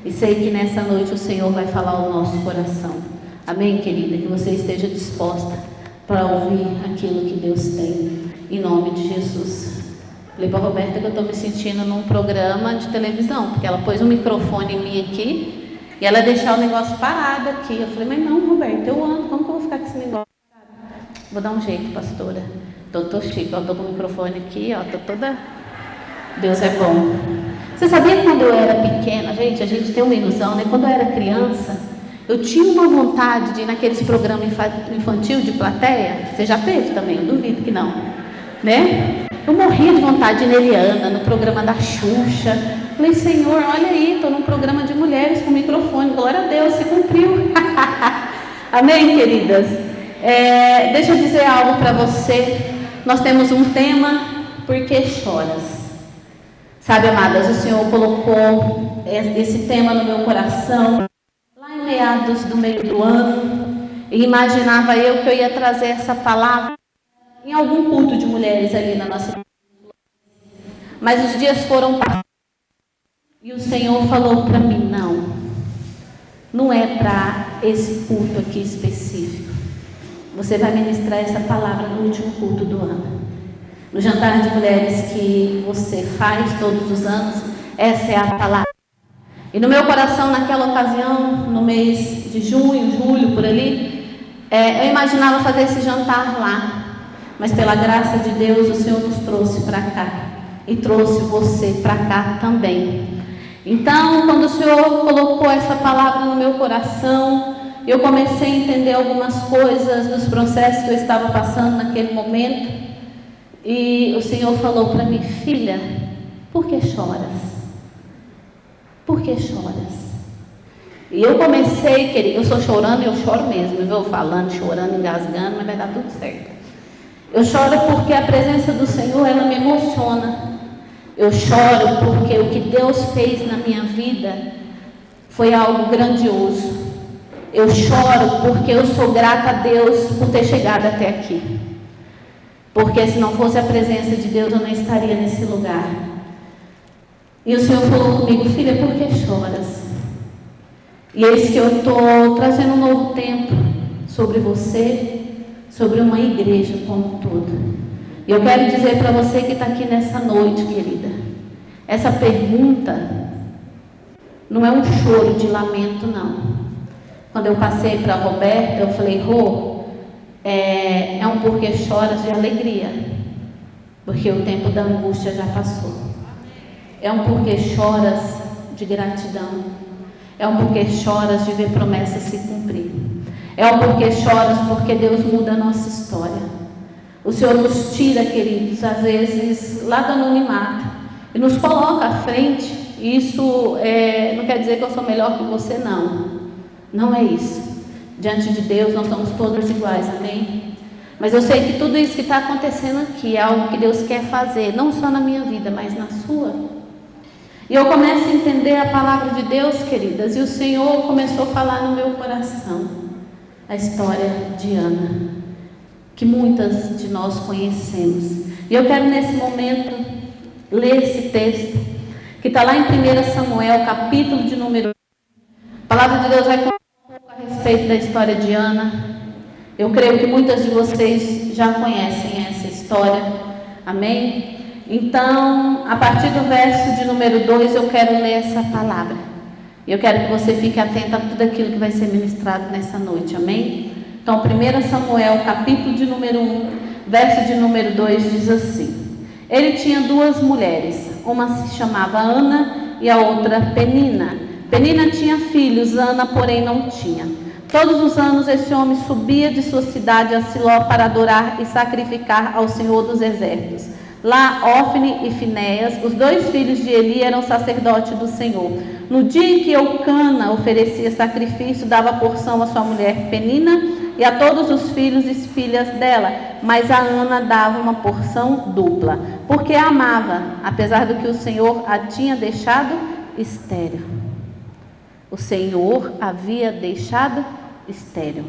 E sei que nessa noite o Senhor vai falar ao nosso coração. Amém, querida? Que você esteja disposta para ouvir aquilo que Deus tem. Em nome de Jesus. Falei para a Roberta que eu estou me sentindo num programa de televisão, porque ela pôs um microfone em mim aqui e ela deixou o negócio parado aqui. Eu falei, mas não, Roberta, eu ando, como que eu vou ficar com esse negócio parado? Vou dar um jeito, pastora. Tô chique, estou com o microfone aqui, ó, tô toda... Deus é bom. Você sabia que quando eu era pequena, gente, a gente tem uma ilusão, né? Quando eu era criança, eu tinha uma vontade de ir naqueles programas infantil de plateia. Você já teve também? Eu duvido que não, né? Eu morria de vontade de ir na Eliana, no programa da Xuxa. Falei, Senhor, olha aí, estou num programa de mulheres com microfone. Glória a Deus, se cumpriu. Amém, queridas? Deixa eu dizer algo para você. Nós temos um tema, por que choras? Sabe, amadas, o Senhor colocou esse tema no meu coração lá em meados do meio do ano, e imaginava eu que eu ia trazer essa palavra em algum culto de mulheres ali na nossa igreja. Mas os dias foram passando e o Senhor falou para mim, não é para esse culto aqui específico. Você vai ministrar essa palavra no último culto do ano. No jantar de mulheres que você faz todos os anos, essa é a palavra. E no meu coração, naquela ocasião, no mês de junho, julho, por ali, eu imaginava fazer esse jantar lá. Mas pela graça de Deus, o Senhor nos trouxe para cá. E trouxe você para cá também. Então, quando o Senhor colocou essa palavra no meu coração, eu comecei a entender algumas coisas dos processos que eu estava passando naquele momento. E o Senhor falou para mim, filha, por que choras? Por que choras? E eu comecei, querida, eu sou chorando e eu choro mesmo, eu vou falando, chorando, engasgando, mas vai dar tudo certo. Eu choro porque a presença do Senhor, ela me emociona. Eu choro porque o que Deus fez na minha vida foi algo grandioso. Eu choro porque eu sou grata a Deus por ter chegado até aqui. Porque se não fosse a presença de Deus, eu não estaria nesse lugar. E o Senhor falou comigo, filha, por que choras? E eis que eu estou trazendo um novo tempo sobre você, sobre uma igreja como um todo. E eu quero dizer para você que está aqui nessa noite, querida, essa pergunta não é um choro de lamento, não. Quando eu passei para a Roberta, eu falei, Rô, é um porquê choras de alegria, porque o tempo da angústia já passou. É um porquê choras de gratidão. É um porquê choras de ver promessas se cumprir. É um porquê choras porque Deus muda a nossa história. O Senhor nos tira, queridos, às vezes lá do anonimato e nos coloca à frente. Isso não quer dizer que eu sou melhor que você, não. Não é isso. Diante de Deus nós somos todas iguais, amém? Mas eu sei que tudo isso que está acontecendo aqui é algo que Deus quer fazer, não só na minha vida, mas na sua. E eu começo a entender a palavra de Deus, queridas, e o Senhor começou a falar no meu coração a história de Ana, que muitas de nós conhecemos. E eu quero nesse momento ler esse texto, que está lá em 1 Samuel, capítulo de número 1. A palavra de Deus vai contar um pouco a respeito da história de Ana. Eu creio que muitas de vocês já conhecem essa história, amém? Então, a partir do verso de número 2, eu quero ler essa palavra. Eu quero que você fique atento a tudo aquilo que vai ser ministrado nessa noite, amém? Então, 1 Samuel, capítulo de número 1, verso de número 2, diz assim: Ele tinha duas mulheres, uma se chamava Ana e a outra Penina. Penina tinha filhos, Ana, porém, não tinha. Todos os anos esse homem subia de sua cidade a Siló para adorar e sacrificar ao Senhor dos Exércitos. Lá, Ofne e Finéias, os dois filhos de Eli, eram sacerdotes do Senhor. No dia em que Eucana oferecia sacrifício, dava porção à sua mulher Penina e a todos os filhos e filhas dela, mas a Ana dava uma porção dupla, porque a amava, apesar do que o Senhor a tinha deixado estéril. O Senhor havia deixado estéril.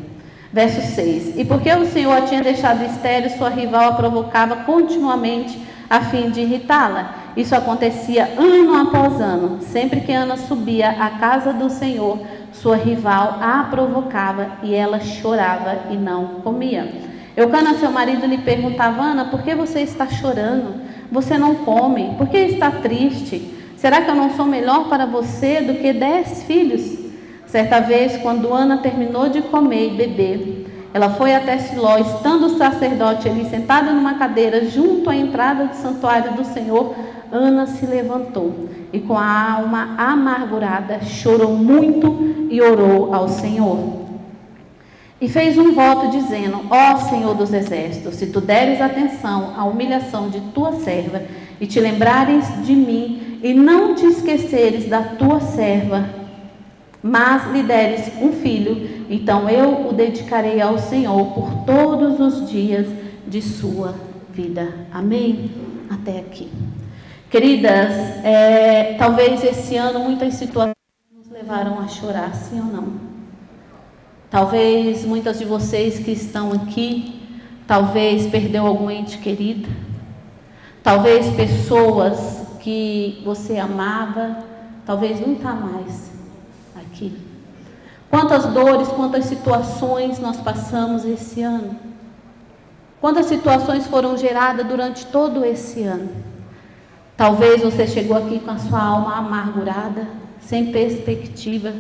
Verso 6. E porque o Senhor a tinha deixado estéril, sua rival a provocava continuamente a fim de irritá-la. Isso acontecia ano após ano. Sempre que Ana subia à casa do Senhor, sua rival a provocava e ela chorava e não comia. Eucana, seu marido, lhe perguntava: Ana, por que você está chorando? Você não come? Por que está triste? Será que eu não sou melhor para você do que 10 filhos? Certa vez, quando Ana terminou de comer e beber, ela foi até Siló. Estando o sacerdote ali sentado numa cadeira junto à entrada do santuário do Senhor, Ana se levantou e com a alma amargurada chorou muito e orou ao Senhor. E fez um voto dizendo: ó Senhor dos exércitos, se tu deres atenção à humilhação de tua serva e te lembrares de mim e não te esqueceres da tua serva, mas lhe deres um filho, então eu o dedicarei ao Senhor por todos os dias de sua vida. Amém? Até aqui. Queridas, talvez esse ano muitas situações nos levaram a chorar, sim ou não? Talvez muitas de vocês que estão aqui, talvez perdeu algum ente querido, talvez pessoas que você amava, talvez não está mais aqui. Quantas dores, quantas situações nós passamos esse ano? Quantas situações foram geradas durante todo esse ano? Talvez você chegou aqui com a sua alma amargurada, sem perspectiva,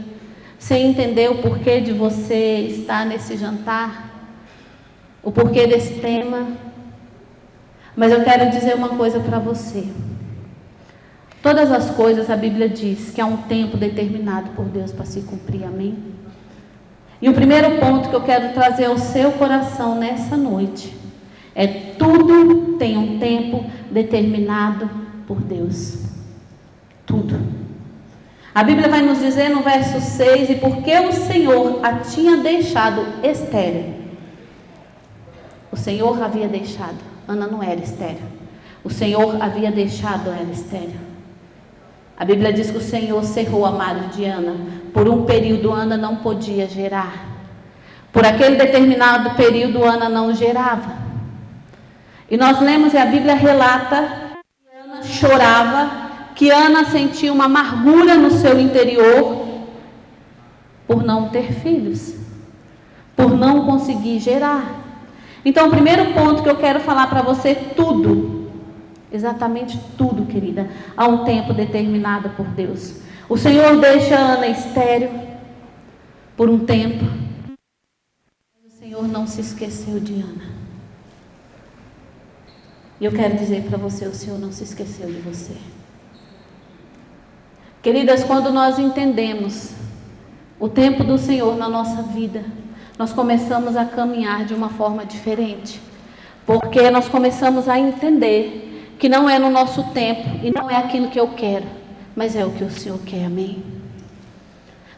sem entender o porquê de você estar nesse jantar, o porquê desse tema. Mas eu quero dizer uma coisa para você. Todas as coisas, a Bíblia diz que há um tempo determinado por Deus para se cumprir, amém? E o primeiro ponto que eu quero trazer ao seu coração nessa noite é: tudo tem um tempo determinado por Deus. Tudo. A Bíblia vai nos dizer no verso 6, e porque o Senhor a tinha deixado estéril. O Senhor havia deixado, Ana não era estéril. O Senhor havia deixado ela estéril. A Bíblia diz que o Senhor cerrou a madre de Ana. Por um período Ana não podia gerar. Por aquele determinado período Ana não gerava. E nós lemos e a Bíblia relata que Ana chorava, que Ana sentia uma amargura no seu interior por não ter filhos, por não conseguir gerar. Então, o primeiro ponto que eu quero falar para você: tudo, exatamente tudo, querida, há um tempo determinado por Deus. O Senhor deixa Ana estéril por um tempo, mas o Senhor não se esqueceu de Ana. E eu quero dizer para você: o Senhor não se esqueceu de você. Queridas, quando nós entendemos o tempo do Senhor na nossa vida, nós começamos a caminhar de uma forma diferente, porque nós começamos a entender que não é no nosso tempo e não é aquilo que eu quero, mas é o que o Senhor quer, amém?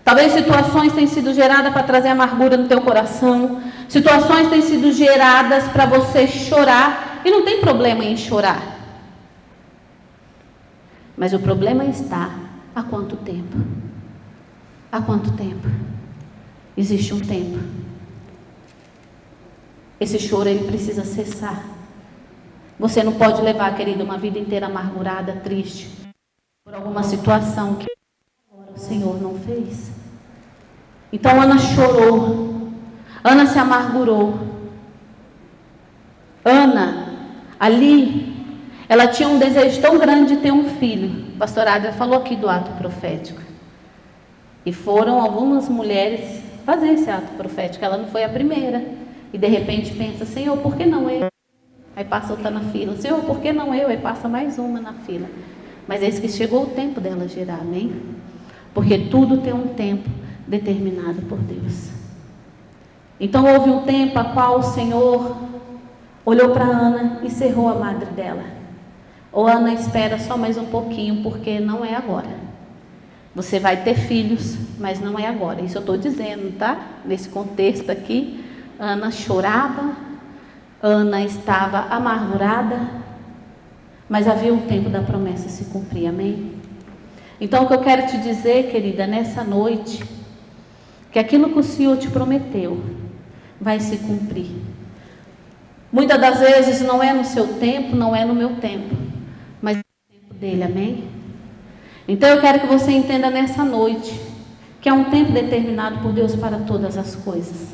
Talvez situações tenham sido geradas para trazer amargura no teu coração, situações têm sido geradas para você chorar, e não tem problema em chorar, mas o problema está: há quanto tempo? Há quanto tempo? Existe um tempo. Esse choro, ele precisa cessar. Você não pode levar, querido, uma vida inteira amargurada, triste, por alguma situação que o Senhor não fez. Então Ana chorou, Ana se amargurou. Ana, ali, ela tinha um desejo tão grande de ter um filho. A pastora Adria falou aqui do ato profético. E foram algumas mulheres fazer esse ato profético. Ela não foi a primeira. E de repente pensa: Senhor, por que não eu? Aí passa outra na fila. Senhor, por que não eu? Aí passa mais uma na fila. Mas eis que chegou o tempo dela gerar, amém? Porque tudo tem um tempo determinado por Deus. Então houve um tempo a qual o Senhor olhou para Ana e cerrou a madre dela. Ou Ana, espera só mais um pouquinho, porque não é agora. Você vai ter filhos, mas não é agora. Isso eu estou dizendo, tá? Nesse contexto aqui, Ana chorava, Ana estava amargurada, mas havia um tempo da promessa se cumprir, amém? Então, o que eu quero te dizer, querida, nessa noite, que aquilo que o Senhor te prometeu vai se cumprir. Muitas das vezes não é no seu tempo, não é no meu tempo, mas é no tempo dele, amém? Então eu quero que você entenda nessa noite que é um tempo determinado por Deus para todas as coisas.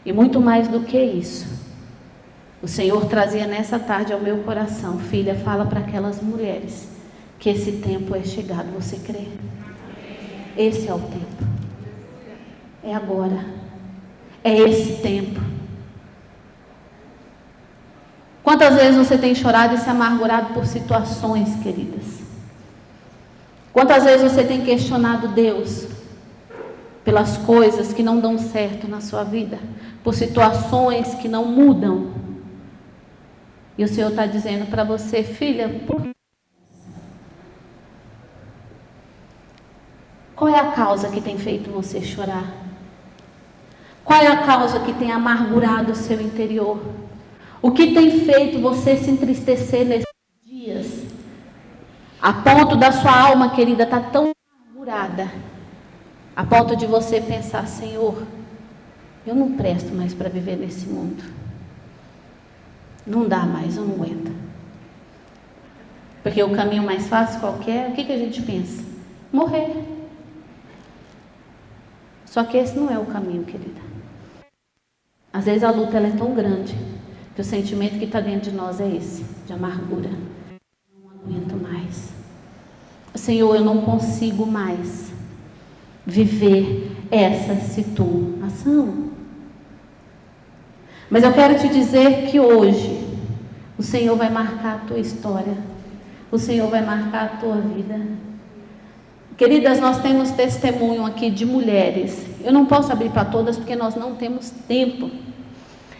E muito mais do que isso, o Senhor trazia nessa tarde ao meu coração: filha, fala para aquelas mulheres que esse tempo é chegado. Você crê? Esse é o tempo. É agora. É esse tempo. Quantas vezes você tem chorado e se amargurado por situações, queridas? Quantas vezes você tem questionado Deus pelas coisas que não dão certo na sua vida, por situações que não mudam? E o Senhor está dizendo para você: filha, por que? Qual é a causa que tem feito você chorar? Qual é a causa que tem amargurado o seu interior? O que tem feito você se entristecer nesses dias? A ponto da sua alma, querida, estar tão amargurada, a ponto de você pensar: Senhor, eu não presto mais para viver nesse mundo. Não dá mais, eu não aguento. Porque o caminho mais fácil qualquer, o que a gente pensa? Morrer. Só que esse não é o caminho, querida. Às vezes a luta ela é tão grande que o sentimento que está dentro de nós é esse, de amargura. Não aguento mais. Senhor, eu não consigo mais viver essa situação. Mas eu quero te dizer que hoje o Senhor vai marcar a tua história. O Senhor vai marcar a tua vida. Queridas, nós temos testemunho aqui de mulheres. Eu não posso abrir para todas porque nós não temos tempo.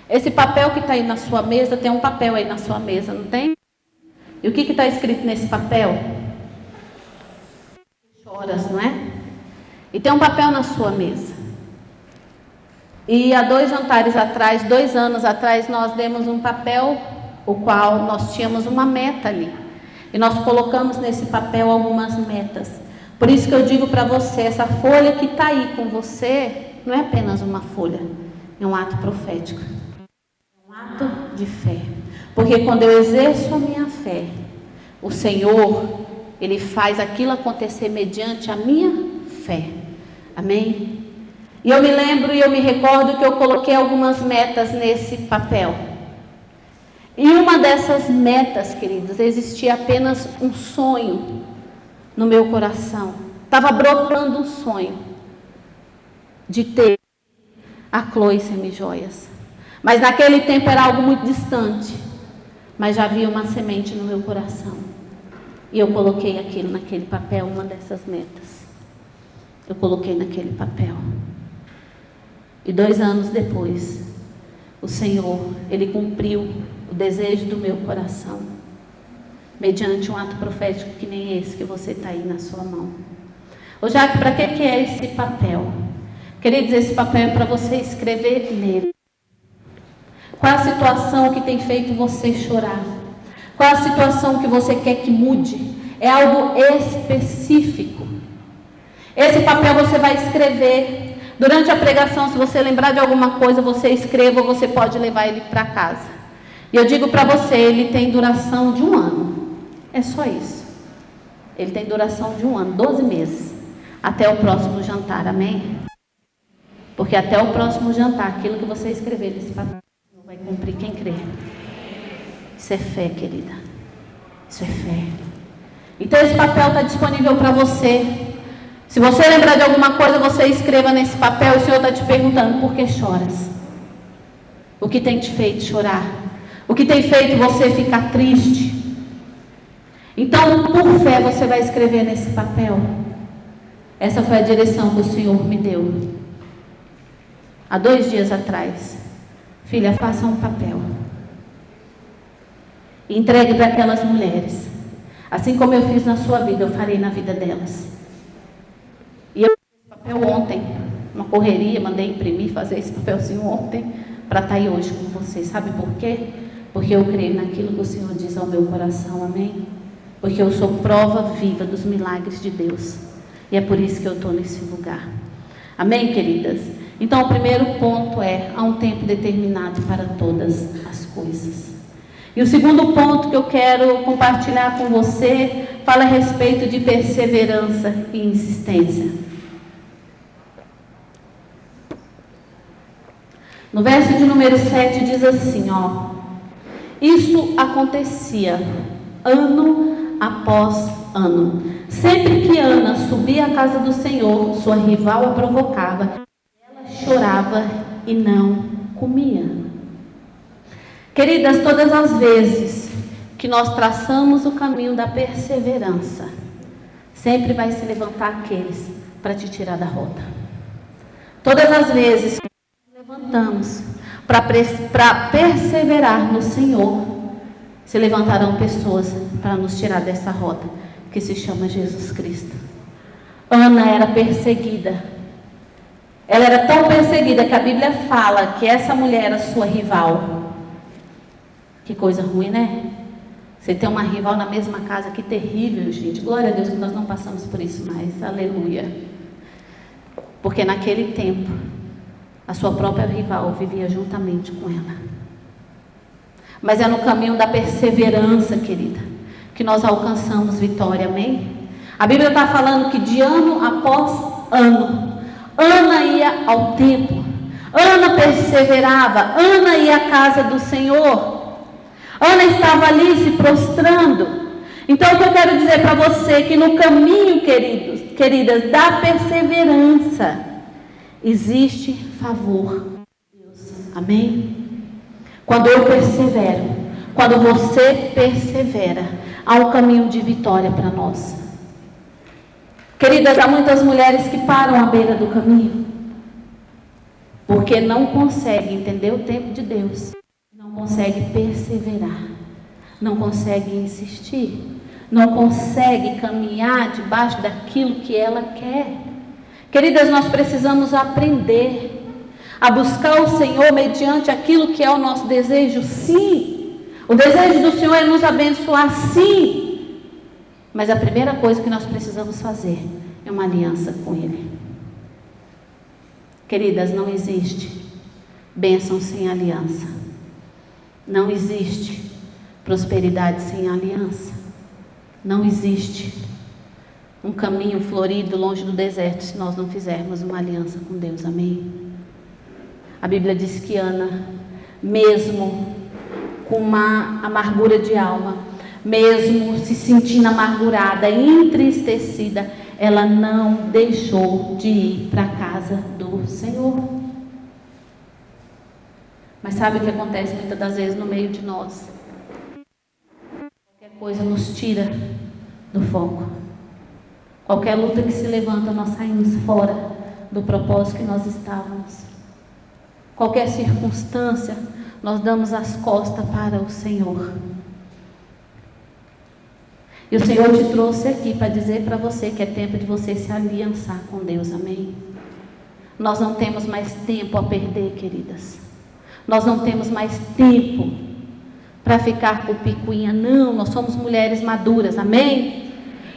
Esse papel que está aí na sua mesa, tem um papel aí na sua mesa, não tem? E o que está escrito nesse papel? Choras, não é? E tem um papel na sua mesa. E há 2 jantares atrás, 2 anos atrás, nós demos um papel, o qual nós tínhamos uma meta ali. E nós colocamos nesse papel algumas metas. Por isso que eu digo para você, essa folha que está aí com você, não é apenas uma folha, é um ato profético. É um ato de fé. Porque quando eu exerço a minha fé, o Senhor, Ele faz aquilo acontecer mediante a minha fé. Amém? E eu me lembro e eu me recordo que eu coloquei algumas metas nesse papel. E uma dessas metas, queridos, existia apenas um sonho no meu coração. Estava brotando um sonho de ter a Chloe Semijoias. Mas naquele tempo era algo muito distante. Mas já havia uma semente no meu coração. E eu coloquei aquilo naquele papel, uma dessas metas. Eu coloquei naquele papel. E 2 anos depois, o Senhor, Ele cumpriu o desejo do meu coração, mediante um ato profético que nem esse que você está aí na sua mão. Ô Jaque, para que é esse papel? Queridos, esse papel é para você escrever nele. Qual a situação que tem feito você chorar? Qual a situação que você quer que mude? É algo específico. Esse papel você vai escrever. Durante a pregação, se você lembrar de alguma coisa, você escreva, ou você pode levar ele para casa. E eu digo para você, ele tem duração de 1 ano. É só isso. Ele tem duração de 1 ano, 12 meses. Até o próximo jantar, amém? Porque até o próximo jantar, aquilo que você escrever nesse papel, vai cumprir quem crê. Isso é fé, querida. Isso é fé. Então esse papel está disponível para você. Se você lembrar de alguma coisa, você escreva nesse papel. O Senhor está te perguntando: por que choras? O que tem te feito chorar? O que tem feito você ficar triste? Então, por fé, você vai escrever nesse papel. Essa foi a direção que o Senhor me deu. Há 2 dias atrás. Filha, faça um papel. E entregue para aquelas mulheres. Assim como eu fiz na sua vida, eu farei na vida delas. E eu fiz esse papel ontem, uma correria, mandei imprimir, fazer esse papelzinho ontem, para estar aí hoje com vocês. Sabe por quê? Porque eu creio naquilo que o Senhor diz ao meu coração, amém? Porque eu sou prova viva dos milagres de Deus. E é por isso que eu estou nesse lugar. Amém, queridas? Então, o primeiro ponto é: há um tempo determinado para todas as coisas. E o segundo ponto que eu quero compartilhar com você fala a respeito de perseverança e insistência. No verso de número 7 diz assim, ó: isso acontecia ano após ano. Sempre que Ana subia à casa do Senhor, sua rival a provocava. Ela chorava e não comia. Queridas, todas as vezes que nós traçamos o caminho da perseverança, sempre vai se levantar aqueles para te tirar da rota. Todas as vezes que nós levantamos para perseverar no Senhor, se levantarão pessoas para nos tirar dessa rota que se chama Jesus Cristo. Ana era perseguida. Ela era tão perseguida que a Bíblia fala que essa mulher era sua rival. Que coisa ruim, né? Você tem uma rival na mesma casa, que terrível, gente. Glória a Deus que nós não passamos por isso mais. Aleluia. Porque naquele tempo, a sua própria rival vivia juntamente com ela. Mas é no caminho da perseverança, querida, que nós alcançamos vitória, amém? A Bíblia está falando que de ano após ano, Ana ia ao templo, Ana perseverava, Ana ia à casa do Senhor, Ana estava ali se prostrando. Então o que eu quero dizer para você, que no caminho, queridas, da perseverança, existe favor de Deus, amém? Quando eu persevero, quando você persevera, há um caminho de vitória para nós. Queridas, há muitas mulheres que param à beira do caminho, porque não conseguem entender o tempo de Deus, não conseguem perseverar, não conseguem insistir, não conseguem caminhar debaixo daquilo que ela quer. Queridas, nós precisamos aprender a buscar o Senhor mediante aquilo que é o nosso desejo, sim. O desejo do Senhor é nos abençoar, sim. Mas a primeira coisa que nós precisamos fazer é uma aliança com Ele. Queridas, não existe bênção sem aliança. Não existe prosperidade sem aliança. Não existe um caminho florido longe do deserto se nós não fizermos uma aliança com Deus, amém? A Bíblia diz que Ana, mesmo com uma amargura de alma, mesmo se sentindo amargurada, entristecida, ela não deixou de ir para a casa do Senhor. Mas sabe o que acontece muitas das vezes no meio de nós? Qualquer coisa nos tira do foco. Qualquer luta que se levanta, nós saímos fora do propósito que nós estávamos. Qualquer circunstância, nós damos as costas para o Senhor. E o Senhor te trouxe aqui para dizer para você que é tempo de você se aliançar com Deus, amém? Nós não temos mais tempo a perder, queridas. Nós não temos mais tempo para ficar com picuinha, não. Nós somos mulheres maduras, amém?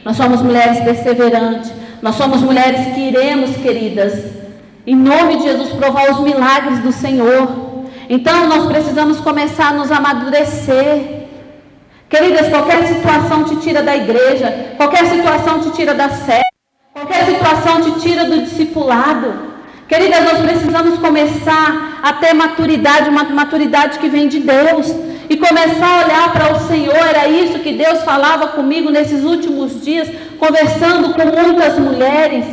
Nós somos mulheres perseverantes. Nós somos mulheres que iremos, queridas, em nome de Jesus, provar os milagres do Senhor. Então nós precisamos começar a nos amadurecer. Queridas, qualquer situação te tira da igreja, qualquer situação te tira da fé, qualquer situação te tira do discipulado. Queridas, nós precisamos começar a ter maturidade, uma maturidade que vem de Deus, e começar a olhar para o Senhor. Era isso que Deus falava comigo nesses últimos dias, conversando com muitas mulheres.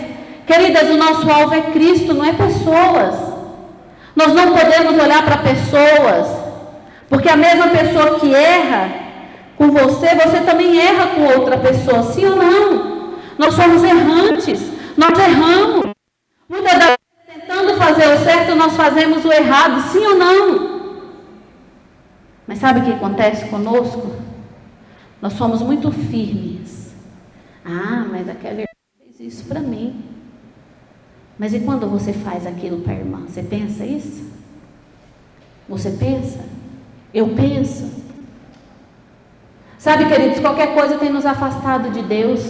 Queridas, o nosso alvo é Cristo, não é pessoas. Nós não podemos olhar para pessoas, porque a mesma pessoa que erra com você, você também erra com outra pessoa, sim ou não? Nós somos errantes, nós erramos. Muitas das vezes, tentando fazer o certo, nós fazemos o errado, sim ou não? Mas sabe o que acontece conosco? Nós somos muito firmes. Ah, mas aquela irmã fez isso para mim. Mas e quando você faz aquilo para a irmã? Você pensa isso? Você pensa? Eu penso. Sabe, queridos, qualquer coisa tem nos afastado de Deus.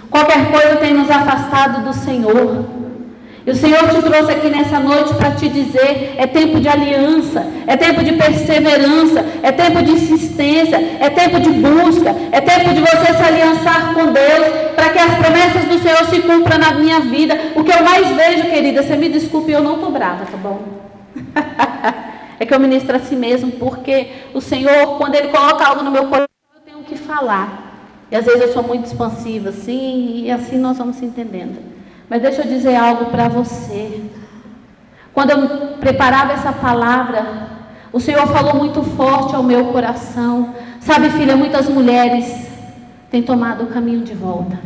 Qualquer coisa tem nos afastado do Senhor. E o Senhor te trouxe aqui nessa noite para te dizer, é tempo de aliança, é tempo de perseverança, é tempo de insistência, é tempo de busca, é tempo de você se aliançar com Deus, para que as promessas do Senhor se cumpram na minha vida. O que eu mais vejo, querida, você me desculpe, eu não estou brava, tá bom? É que eu ministro a si mesmo, porque o Senhor, quando Ele coloca algo no meu coração, eu tenho que falar. E às vezes eu sou muito expansiva, assim, e assim nós vamos se entendendo. Mas deixa eu dizer algo para você. Quando eu preparava essa palavra, o Senhor falou muito forte ao meu coração. Sabe, filha, muitas mulheres têm tomado o caminho de volta.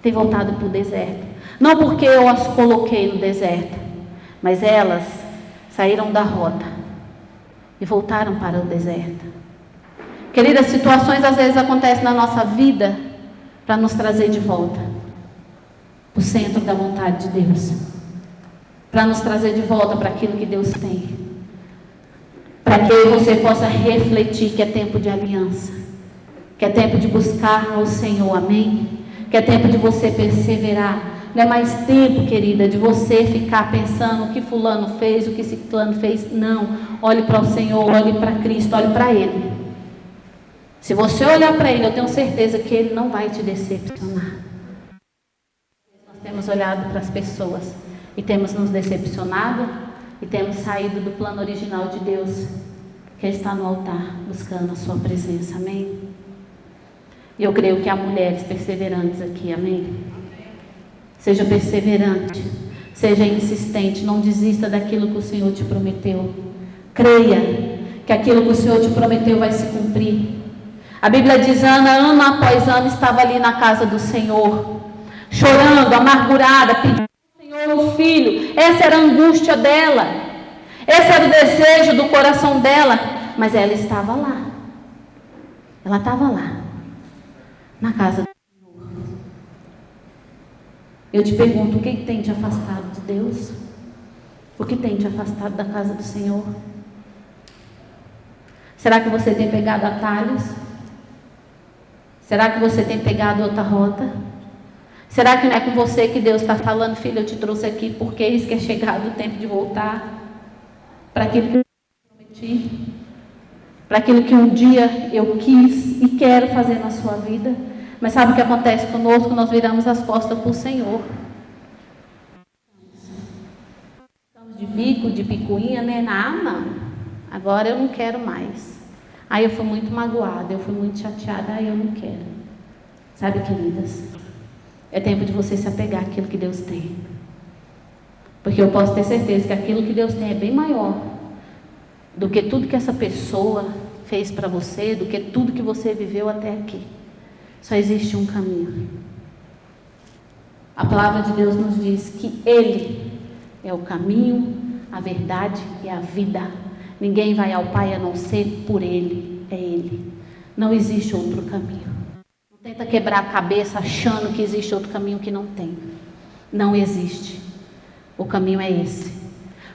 Têm voltado para o deserto. Não porque eu as coloquei no deserto, mas elas saíram da rota e voltaram para o deserto. Queridas, situações às vezes acontecem na nossa vida para nos trazer de volta o centro da vontade de Deus, para nos trazer de volta para aquilo que Deus tem, para que eu e você possa refletir que é tempo de aliança, que é tempo de buscar o Senhor, amém? Que é tempo de você perseverar. Não é mais tempo, querida, de você ficar pensando o que fulano fez, o que ciclano fez. Não, olhe para o Senhor, olhe para Cristo, olhe para Ele. Se você olhar para Ele, eu tenho certeza que Ele não vai te decepcionar. Temos olhado para as pessoas e temos nos decepcionado e temos saído do plano original de Deus, que está no altar, buscando a sua presença, amém? E eu creio que há mulheres perseverantes aqui, amém? Seja perseverante, seja insistente, não desista daquilo que o Senhor te prometeu. Creia que aquilo que o Senhor te prometeu vai se cumprir. A Bíblia diz, Ana, ano após ano, estava ali na casa do Senhor, chorando, amargurada, pedindo ao Senhor um filho. Essa era a angústia dela, esse era o desejo do coração dela, mas ela estava lá, ela estava lá, na casa do Senhor. Eu te pergunto, o que tem te afastado de Deus? O que tem te afastado da casa do Senhor? Será que você tem pegado atalhos? Será que você tem pegado outra rota? Será que não é com você que Deus está falando, filho, eu te trouxe aqui porque eis que é chegado o tempo de voltar para aquilo que eu prometi, para aquilo que um dia eu quis e quero fazer na sua vida. Mas sabe o que acontece conosco? Nós viramos as costas para o Senhor. Estamos de bico, de picuinha, né? Não, agora eu não quero mais. Aí eu fui muito magoada, eu fui muito chateada, aí eu não quero. Sabe, queridas? É tempo de você se apegar àquilo que Deus tem. Porque eu posso ter certeza que aquilo que Deus tem é bem maior do que tudo que essa pessoa fez para você, do que tudo que você viveu até aqui. Só existe um caminho. A palavra de Deus nos diz que Ele é o caminho, a verdade e a vida. Ninguém vai ao Pai a não ser por Ele. É Ele. Não existe outro caminho. Tenta quebrar a cabeça achando que existe outro caminho que não tem. Não existe. O caminho é esse.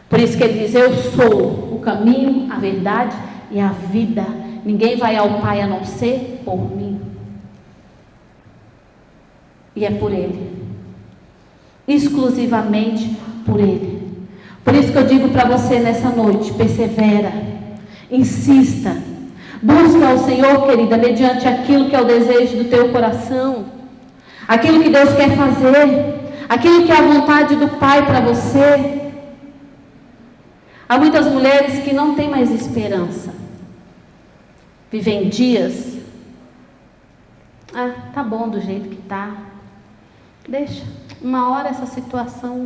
Por isso que ele diz, eu sou o caminho, a verdade e a vida. Ninguém vai ao Pai a não ser por mim. E é por Ele. Exclusivamente por Ele. Por isso que eu digo para você nessa noite, persevera, insista. Busca ao Senhor, querida, mediante aquilo que é o desejo do teu coração, aquilo que Deus quer fazer, aquilo que é a vontade do Pai para você. Há muitas mulheres que não têm mais esperança, vivem dias, tá bom do jeito que tá, deixa, uma hora essa situação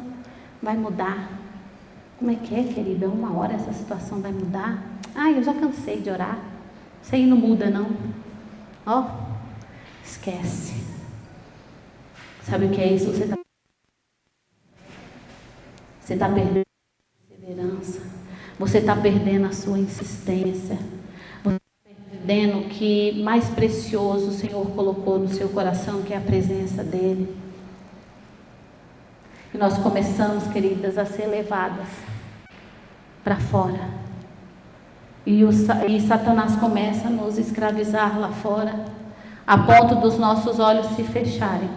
vai mudar. Como é que é, querida? Uma hora essa situação vai mudar? Eu já cansei de orar. Isso aí não muda, não. Esquece. Sabe o que é isso? Você está perdendo a perseverança. Você está perdendo a sua insistência. Você está perdendo o que mais precioso o Senhor colocou no seu coração, que é a presença dEle. E nós começamos, queridas, a ser levadas para fora. E Satanás começa a nos escravizar lá fora, a ponto dos nossos olhos se fecharem,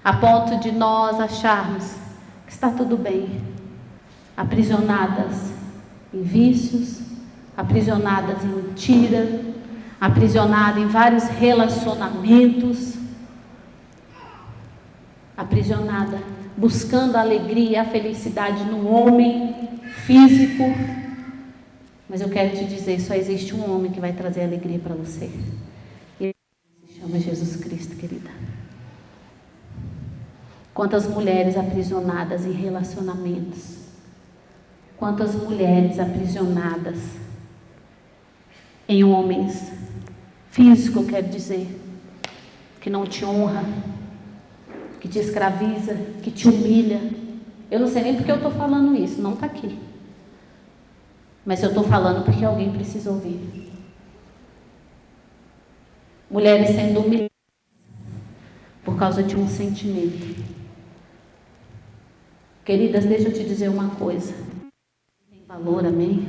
a ponto de nós acharmos que está tudo bem. Aprisionadas em vícios, aprisionadas em mentira, aprisionada em vários relacionamentos, aprisionada buscando a alegria e a felicidade no homem físico. Mas eu quero te dizer, só existe um homem que vai trazer alegria para você. Ele se chama Jesus Cristo, querida. Quantas mulheres aprisionadas em relacionamentos, quantas mulheres aprisionadas em homens físico, eu quero dizer, que não te honra, que te escraviza, que te humilha. Eu não sei nem porque eu estou falando isso, não está aqui. Mas eu estou falando porque alguém precisa ouvir. Mulheres sendo humilhadas por causa de um sentimento. Queridas, deixa eu te dizer uma coisa. Tem valor, amém?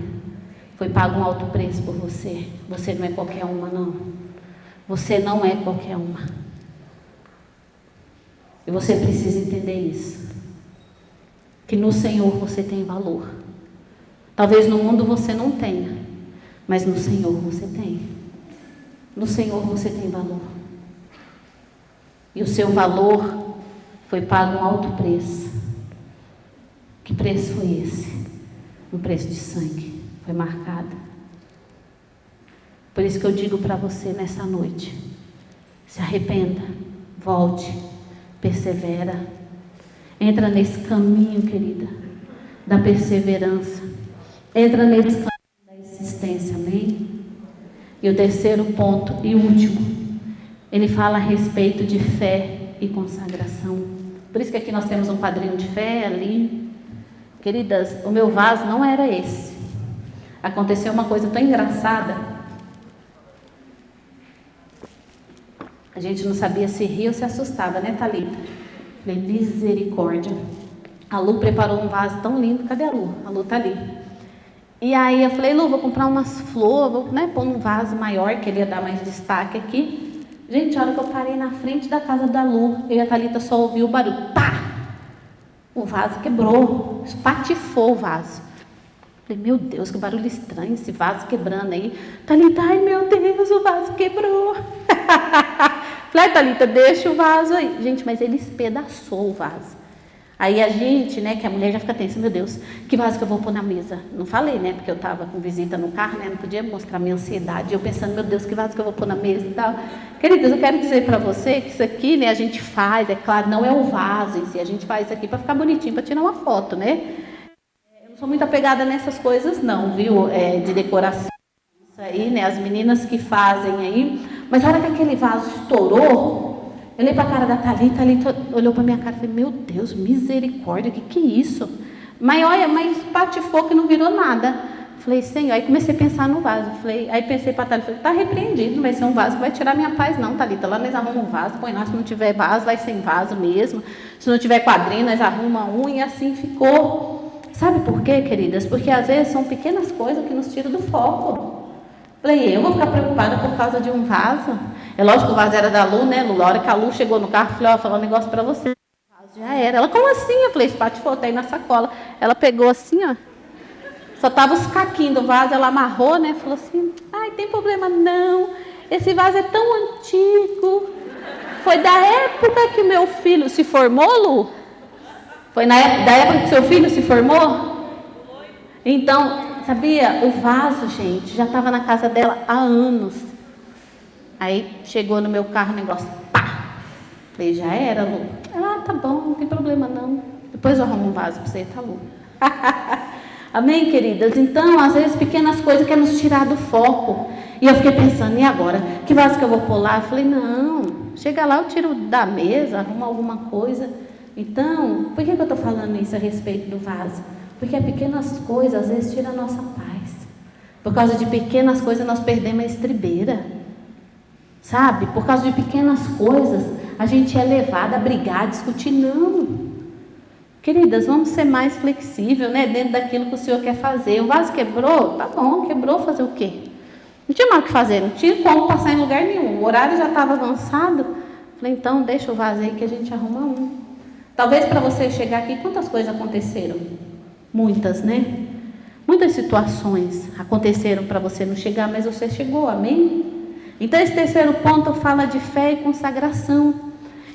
Foi pago um alto preço por você. Você não é qualquer uma, não. Você não é qualquer uma. E você precisa entender isso. Que no Senhor você tem valor. Talvez no mundo você não tenha, mas no Senhor você tem. No Senhor você tem valor. E o seu valor foi pago um alto preço. Que preço foi esse? Um preço de sangue. Foi marcado. Por isso que eu digo para você nessa noite: se arrependa, volte, persevera. Entra nesse caminho, querida, da perseverança. Entra nesse caminho da existência, amém? E o terceiro ponto e último, ele fala a respeito de fé e consagração. Por isso que aqui nós temos um quadrinho de fé ali. Queridas, o meu vaso não era esse. Aconteceu uma coisa tão engraçada. A gente não sabia se ria ou se assustava, né, Thalita? Falei, misericórdia. A Lu preparou um vaso tão lindo. Cadê a Lu? A Lu tá ali. E aí eu falei, Lu, vou comprar umas flores, vou, pôr num vaso maior, queria dar mais destaque aqui. Gente, a hora que eu parei na frente da casa da Lu, eu e a Thalita só ouviu o barulho. Pá! O vaso quebrou, espatifou o vaso. Falei, meu Deus, que barulho estranho, esse vaso quebrando aí. Thalita, ai meu Deus, o vaso quebrou. Falei, Thalita, deixa o vaso aí. Gente, mas ele espedaçou o vaso. Aí a gente, né, que a mulher já fica tensa, meu Deus, que vaso que eu vou pôr na mesa? Não falei, né, porque eu estava com visita no carro, né, não podia mostrar minha ansiedade. Eu pensando, meu Deus, que vaso que eu vou pôr na mesa e tal. Queridas, eu quero dizer para você que isso aqui, né, a gente faz, é claro, não é o vaso em si, a gente faz isso aqui para ficar bonitinho, para tirar uma foto, né. Eu não sou muito apegada nessas coisas não, viu, de decoração, isso aí, né, as meninas que fazem aí. Mas a hora que aquele vaso estourou, eu olhei para a cara da Thalita, a Thalita olhou para a minha cara e falei, meu Deus, misericórdia, que é isso? Mas olha, mas patifou que não virou nada. Falei, Senhor, aí comecei a pensar no vaso. Falei, aí pensei para a Thalita, está repreendido, não vai ser um vaso que vai tirar minha paz não, Thalita. Lá nós arrumamos um vaso, põe lá, se não tiver vaso, vai sem vaso mesmo. Se não tiver quadrinho, nós arrumamos um e assim ficou. Sabe por quê, queridas? Porque às vezes são pequenas coisas que nos tiram do foco. Falei, eu vou ficar preocupada por causa de um vaso? É lógico que o vaso era da Lu, né, Lu? A hora que a Lu chegou no carro, eu falei, ó, falar um negócio pra você. O vaso já era. Ela, como assim? Eu falei, espatifou, tá aí na sacola. Ela pegou assim, ó. Só tava os caquinhos do vaso, ela amarrou, né? Falou assim, ai, tem problema não. Esse vaso é tão antigo. Foi da época que meu filho se formou, Lu? Foi da época que seu filho se formou? Então, sabia? O vaso, gente, já estava na casa dela há anos. Aí chegou no meu carro o negócio, pá! Falei, já era, Lu? Ela, tá bom, não tem problema não. Depois eu arrumo um vaso para você, tá, Lu? Amém, queridas? Então, às vezes, pequenas coisas querem nos tirar do foco. E eu fiquei pensando, e agora? Que vaso que eu vou pôr lá? Eu falei, não, chega lá, eu tiro da mesa, arrumo alguma coisa. Então, por que eu estou falando isso a respeito do vaso? Porque pequenas coisas, às vezes, tiram a nossa paz. Por causa de pequenas coisas, nós perdemos a estribeira. Sabe? Por causa de pequenas coisas, a gente é levada a brigar, a discutir. Não. Queridas, vamos ser mais flexíveis, né? Dentro daquilo que o Senhor quer fazer. O vaso quebrou? Tá bom, quebrou, fazer o quê? Não tinha mais o que fazer, não tinha como passar em lugar nenhum. O horário já estava avançado. Falei, então, deixa o vaso aí que a gente arruma um. Talvez para você chegar aqui, quantas coisas aconteceram? Muitas, né? Muitas situações aconteceram para você não chegar, mas você chegou, amém? Então esse terceiro ponto fala de fé e consagração,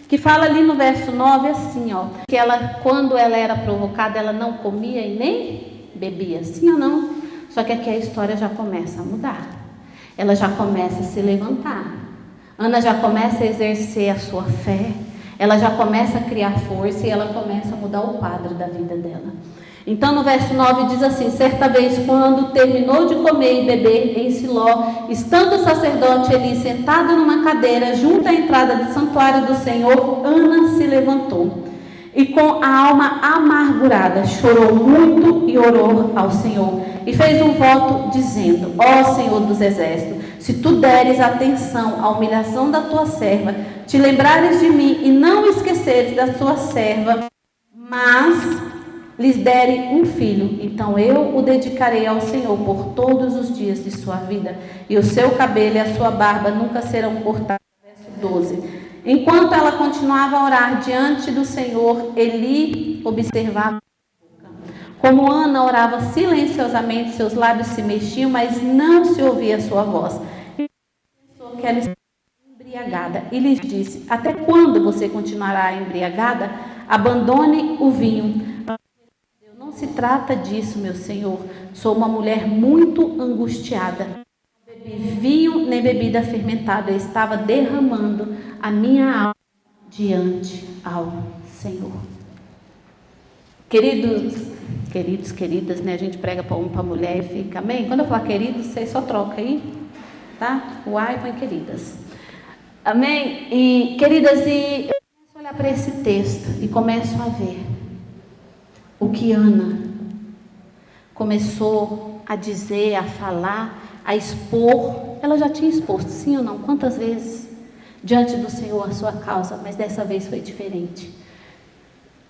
que fala ali no verso 9 assim, ó, que ela, quando ela era provocada, ela não comia e nem bebia, sim ou não? Só que aqui a história já começa a mudar, ela já começa a se levantar, Ana já começa a exercer a sua fé, ela já começa a criar força e ela começa a mudar o quadro da vida dela. Então no verso 9 diz assim: certa vez, quando terminou de comer e beber em Siló, estando o sacerdote Eli sentado numa cadeira junto à entrada do santuário do Senhor, Ana se levantou e com a alma amargurada chorou muito e orou ao Senhor e fez um voto dizendo: ó Senhor dos exércitos, se tu deres atenção à humilhação da tua serva, te lembrares de mim e não esqueceres da tua serva, mas lhes dere um filho, então eu o dedicarei ao Senhor por todos os dias de sua vida, e o seu cabelo e a sua barba nunca serão cortados. Verso 12. Enquanto ela continuava a orar diante do Senhor, Eli observava a boca. Como Ana orava silenciosamente, seus lábios se mexiam, mas não se ouvia a sua voz. E pensou que ela estava embriagada, e lhes disse: até quando você continuará embriagada? Abandone o vinho. Não se trata disso, meu Senhor. Sou uma mulher muito angustiada. Não bebi vinho nem bebida fermentada. Eu estava derramando a minha alma diante ao Senhor. Queridas, né? A gente prega para homem, para mulher e fica, amém? Quando eu falar queridos, vocês só trocam aí, tá? O ai põe queridas. Amém? E, queridas, e eu começo a olhar para esse texto e começo a ver o que Ana começou a dizer, a falar, a expor. Ela já tinha exposto, sim ou não? Quantas vezes diante do Senhor a sua causa, mas dessa vez foi diferente.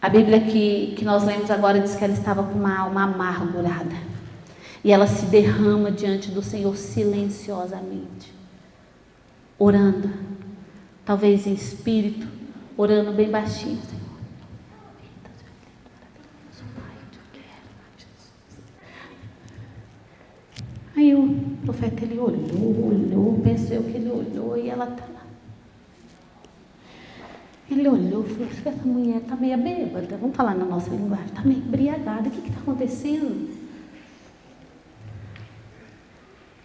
A Bíblia que nós lemos agora diz que ela estava com uma alma amargurada. E ela se derrama diante do Senhor silenciosamente, orando, talvez em espírito, orando bem baixinho. Aí o profeta, ele olhou, penso eu que ele olhou e ela está lá. Ele olhou e falou: essa mulher está meio bêbada, vamos falar na nossa linguagem, está meio embriagada, o que está acontecendo?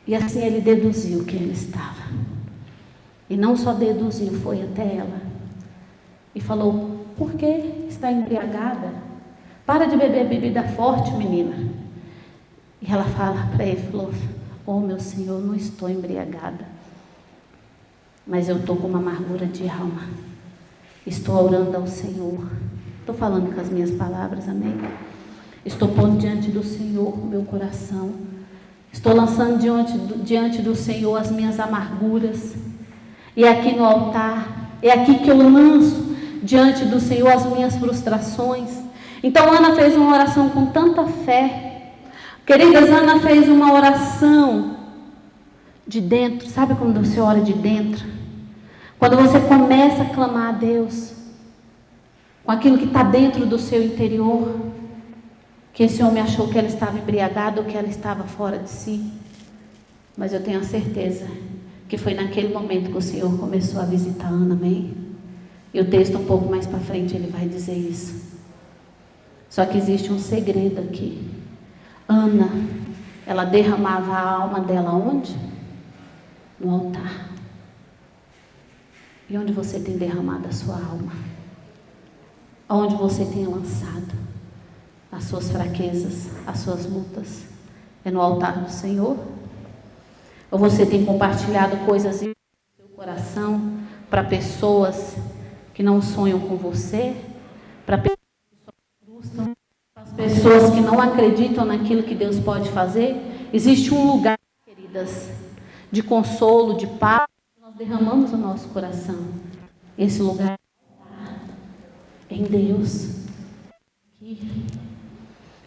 E assim ele deduziu que ela estava. E não só deduziu, foi até ela e falou: por que está embriagada? Para de beber bebida forte, menina. E ela fala para ele, falou: oh meu Senhor, não estou embriagada, mas eu estou com uma amargura de alma, estou orando ao Senhor, estou falando com as minhas palavras, amém? Estou pondo diante do Senhor o meu coração, estou lançando diante do Senhor as minhas amarguras, e aqui no altar, é aqui que eu lanço diante do Senhor as minhas frustrações. Então Ana fez uma oração com tanta fé. Queridas, Ana fez uma oração de dentro. Sabe quando você ora de dentro? Quando você começa a clamar a Deus com aquilo que está dentro do seu interior, que esse homem achou que ela estava embriagada ou que ela estava fora de si. Mas eu tenho a certeza que foi naquele momento que o Senhor começou a visitar Ana, amém? E o texto um pouco mais para frente ele vai dizer isso. Só que existe um segredo aqui. Ana, ela derramava a alma dela onde? No altar. E onde você tem derramado a sua alma? Onde você tem lançado as suas fraquezas, as suas lutas? É no altar do Senhor? Ou você tem compartilhado coisas no seu coração para pessoas que não sonham com você? Para pessoas que só frustram? Pessoas que não acreditam naquilo que Deus pode fazer? Existe um lugar, queridas, de consolo, de paz, que nós derramamos o nosso coração. Esse lugar é em Deus.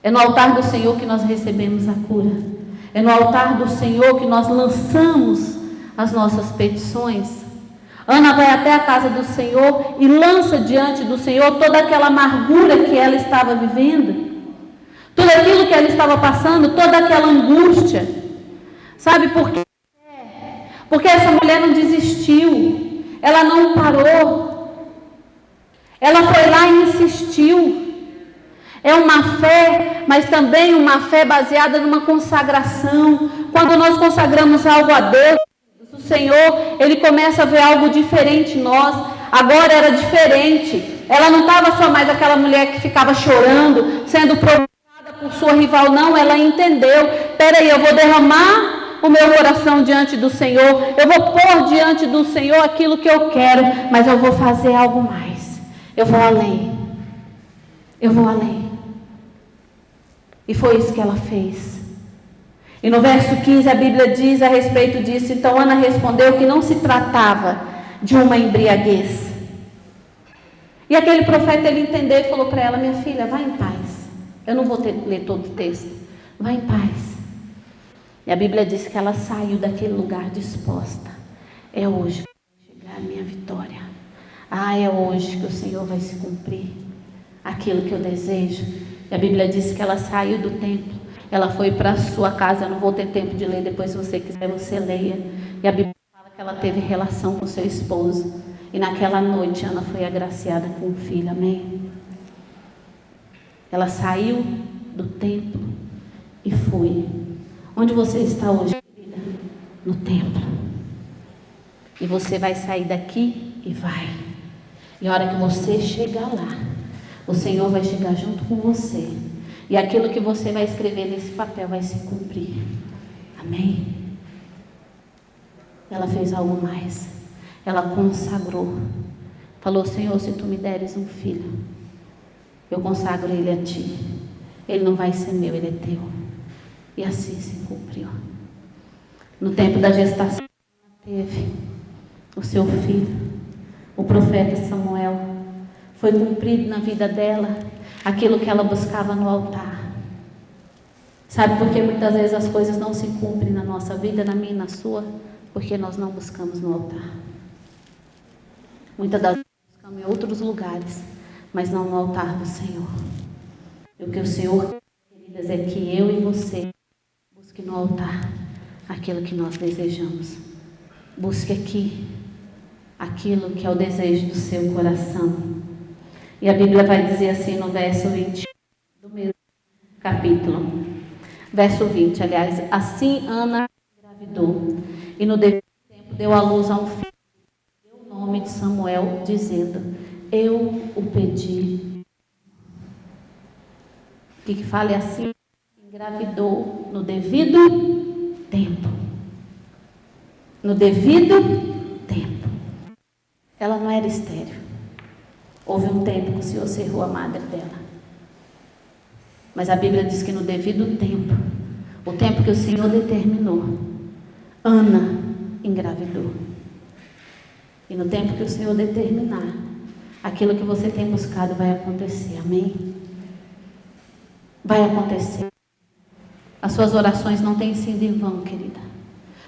É no altar do Senhor que nós recebemos a cura. É no altar do Senhor que nós lançamos as nossas petições. Ana vai até a casa do Senhor e lança diante do Senhor toda aquela amargura que ela estava vivendo, tudo aquilo que ela estava passando, toda aquela angústia. Sabe por quê? Porque essa mulher não desistiu, ela não parou, ela foi lá e insistiu. É uma fé, mas também uma fé baseada numa consagração. Quando nós consagramos algo a Deus, o Senhor, Ele começa a ver algo diferente em nós. Agora era diferente. Ela não estava só mais aquela mulher que ficava chorando, sendo provocada por sua rival. Não, ela entendeu. Peraí, eu vou derramar o meu coração diante do Senhor. Eu vou pôr diante do Senhor aquilo que eu quero, mas eu vou fazer algo mais. Eu vou além. Eu vou além. E foi isso que ela fez. E no verso 15 a Bíblia diz a respeito disso: então Ana respondeu que não se tratava de uma embriaguez. E aquele profeta, ele entendeu e falou para ela: minha filha, vá em paz. Eu não vou ler todo o texto. Vá em paz. E a Bíblia diz que ela saiu daquele lugar disposta. É hoje que vai chegar a minha vitória. É hoje que o Senhor vai se cumprir aquilo que eu desejo. E a Bíblia diz que ela saiu do templo, ela foi para a sua casa. Eu não vou ter tempo de ler, depois se você quiser você leia. E a Bíblia fala que ela teve relação com seu esposo. E naquela noite Ana foi agraciada com um filho, amém? Ela saiu do templo e foi. Onde você está hoje, querida? No templo. E você vai sair daqui e vai. E a hora que você chegar lá, o Senhor vai chegar junto com você. E aquilo que você vai escrever nesse papel vai se cumprir. Amém? Ela fez algo mais. Ela consagrou. Falou: Senhor, se tu me deres um filho, eu consagro ele a ti. Ele não vai ser meu, ele é teu. E assim se cumpriu. No tempo da gestação, ela teve o seu filho, o profeta Samuel. Foi cumprido na vida dela aquilo que ela buscava no altar. Sabe por que muitas vezes as coisas não se cumprem na nossa vida, na minha e na sua? Porque nós não buscamos no altar. Muitas das vezes buscamos em outros lugares, mas não no altar do Senhor. E o que o Senhor, queridas, é que eu e você busque no altar aquilo que nós desejamos. Busque aqui aquilo que é o desejo do seu coração. E a Bíblia vai dizer assim no verso 20 do mesmo capítulo. Verso 20, aliás. Assim Ana engravidou e no devido tempo deu à luz a um filho. Deu o nome de Samuel, dizendo: eu o pedi. O que fala é assim: engravidou no devido tempo. No devido tempo. Ela não era estéril. Houve um tempo que o Senhor cerrou a madre dela. Mas a Bíblia diz que no devido tempo, o tempo que o Senhor determinou, Ana engravidou. E no tempo que o Senhor determinar, aquilo que você tem buscado vai acontecer, amém? Vai acontecer. As suas orações não têm sido em vão, querida.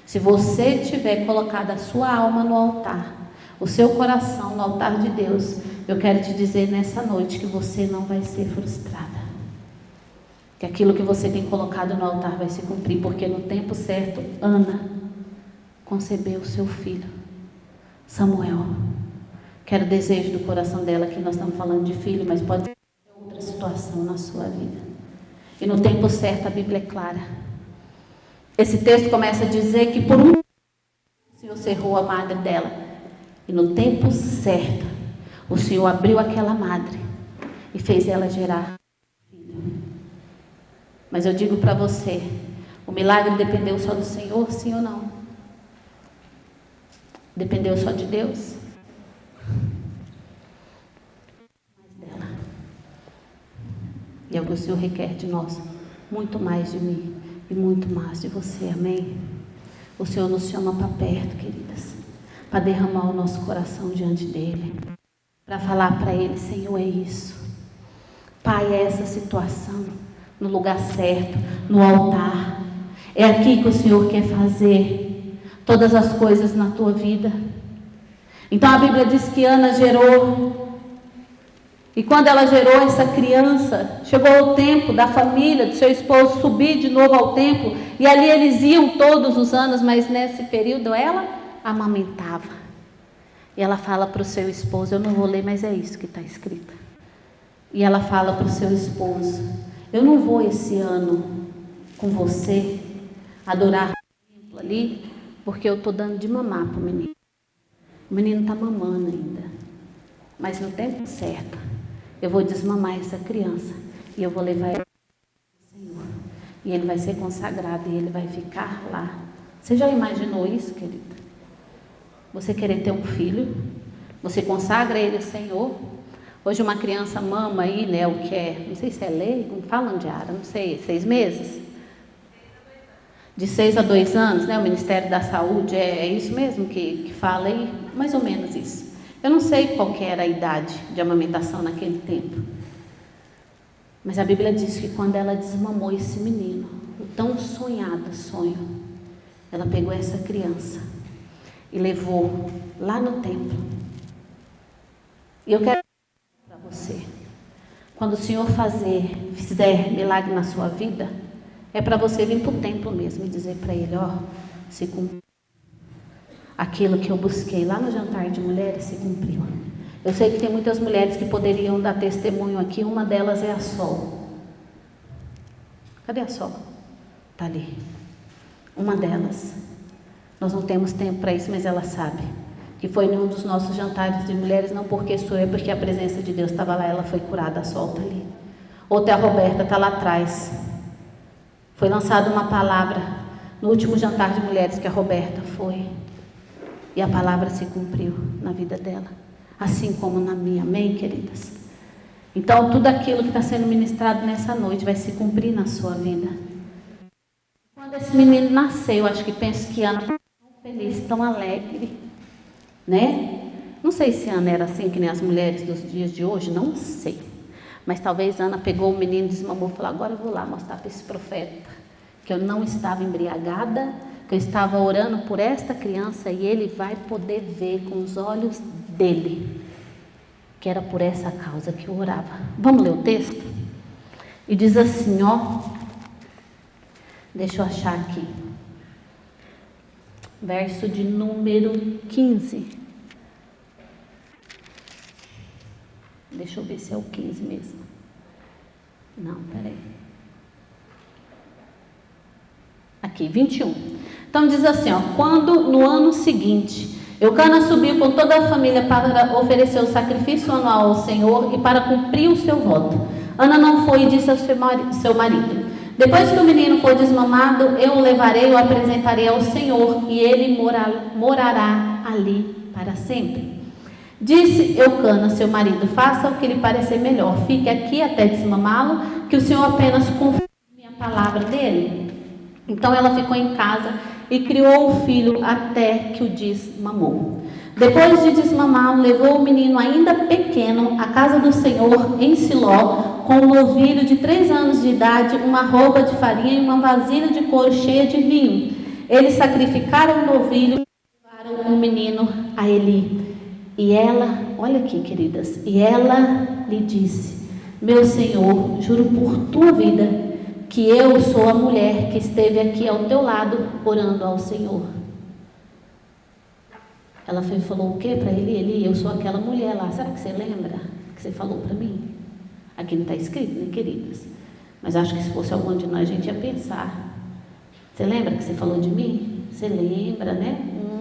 Se você tiver colocado a sua alma no altar, o seu coração no altar de Deus, eu quero te dizer nessa noite que você não vai ser frustrada. Que aquilo que você tem colocado no altar vai se cumprir, porque no tempo certo, Ana concebeu o seu filho, Samuel. Que era o desejo do coração dela, que nós estamos falando de filho, mas pode ser outra situação na sua vida. E no tempo certo, a Bíblia é clara. Esse texto começa a dizer que por um tempo o Senhor cerrou a madre dela. E no tempo certo, o Senhor abriu aquela madre e fez ela gerar filho. Mas eu digo para você, o milagre dependeu só do Senhor, sim ou não? Dependeu só de Deus? Mais dela. E é o que o Senhor requer de nós, muito mais de mim e muito mais de você, amém? O Senhor nos chama para perto, queridas, para derramar o nosso coração diante dEle, para falar para Ele: Senhor, é isso. Pai, é essa situação, no lugar certo, no altar. É aqui que o Senhor quer fazer todas as coisas na tua vida. Então a Bíblia diz que Ana gerou, e quando ela gerou essa criança, chegou o tempo da família, do seu esposo subir de novo ao templo, e ali eles iam todos os anos, mas nesse período ela amamentava. E ela fala para o seu esposo, eu não vou ler, mas é isso que está escrito. E ela fala para o seu esposo, eu não vou esse ano com você adorar o templo ali, porque eu estou dando de mamar para o menino. O menino está mamando ainda, mas no tempo certo, eu vou desmamar essa criança e eu vou levar ele ao Senhor. E ele vai ser consagrado e ele vai ficar lá. Você já imaginou isso, querida? Você querer ter um filho, você consagra ele ao Senhor. Hoje uma criança mama aí, né, o que é, não sei se é lei, como falam de Ara, não sei, 6 meses? De 6 a 2 anos, né, o Ministério da Saúde, é isso mesmo que fala aí, mais ou menos isso. Eu não sei qual que era a idade de amamentação naquele tempo, mas a Bíblia diz que quando ela desmamou esse menino, o tão sonhado sonho, ela pegou essa criança e levou lá no templo. E eu quero dizer para você, quando o Senhor fizer milagre na sua vida, é para você vir para o templo mesmo e dizer para Ele, ó, se cumpriu. Aquilo que eu busquei lá no jantar de mulheres se cumpriu. Eu sei que tem muitas mulheres que poderiam dar testemunho aqui, uma delas é a Sol. Cadê a Sol? Está ali. Uma delas. Nós não temos tempo para isso, mas ela sabe. Que foi em um dos nossos jantares de mulheres, não porque sou eu, porque a presença de Deus estava lá, ela foi curada, a Sol está ali. Outra é a Roberta, está lá atrás. Foi lançada uma palavra no último jantar de mulheres que a Roberta foi. E a palavra se cumpriu na vida dela. Assim como na minha. Amém, queridas? Então, tudo aquilo que está sendo ministrado nessa noite vai se cumprir na sua vida. Quando esse menino nasceu, eu acho que penso que Ana estava tão feliz, tão alegre. Né? Não sei se Ana era assim que nem as mulheres dos dias de hoje, não sei. Mas talvez Ana pegou o menino, desmamou e falou, agora eu vou lá mostrar para esse profeta que eu não estava embriagada, que eu estava orando por esta criança e ele vai poder ver com os olhos dele, que era por essa causa que eu orava. Vamos ler o texto? E diz assim, ó, deixa eu achar aqui, verso de número 15. Deixa eu ver se é o 15 mesmo. Não, peraí. Aqui, 21. Então diz assim, ó, quando no ano seguinte, Eucana subiu com toda a família para oferecer o sacrifício anual ao Senhor e para cumprir o seu voto. Ana não foi e disse ao seu marido, depois que o menino for desmamado, eu o levarei, o apresentarei ao Senhor e ele morará ali para sempre. Disse Eucana, seu marido, faça o que lhe parecer melhor, fique aqui até desmamá-lo, que o Senhor apenas confirme a palavra dele. Então ela ficou em casa e criou o filho até que o desmamou. Depois de desmamá-lo, levou o menino ainda pequeno à casa do Senhor em Siló, com um novilho de 3 anos de idade, uma roupa de farinha e uma vasilha de couro cheia de vinho. Eles sacrificaram o novilho e levaram o menino a Eli. E ela, olha aqui, queridas, e ela lhe disse, meu Senhor, juro por tua vida, que eu sou a mulher que esteve aqui ao teu lado, orando ao Senhor. Ela falou o que para ele? Eli, eu sou aquela mulher lá, será que você lembra que você falou para mim? Aqui não está escrito, né, queridas? Mas acho que se fosse algum de nós, a gente ia pensar. Você lembra que você falou de mim? Você lembra, né?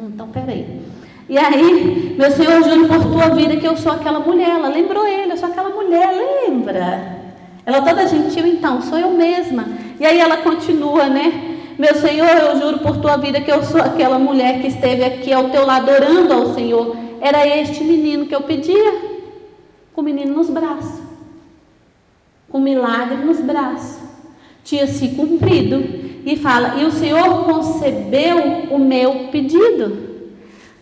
Então, peraí. E aí, meu Senhor, juro por tua vida que eu sou aquela mulher. Ela lembrou ele, eu sou aquela mulher, lembra? Ela toda gentil, então, sou eu mesma. E aí ela continua, né? Meu Senhor, eu juro por tua vida que eu sou aquela mulher que esteve aqui ao teu lado orando ao Senhor. Era este menino que eu pedia, com o menino nos braços, com milagre nos braços. Tinha se cumprido. E fala, e o Senhor concebeu o meu pedido.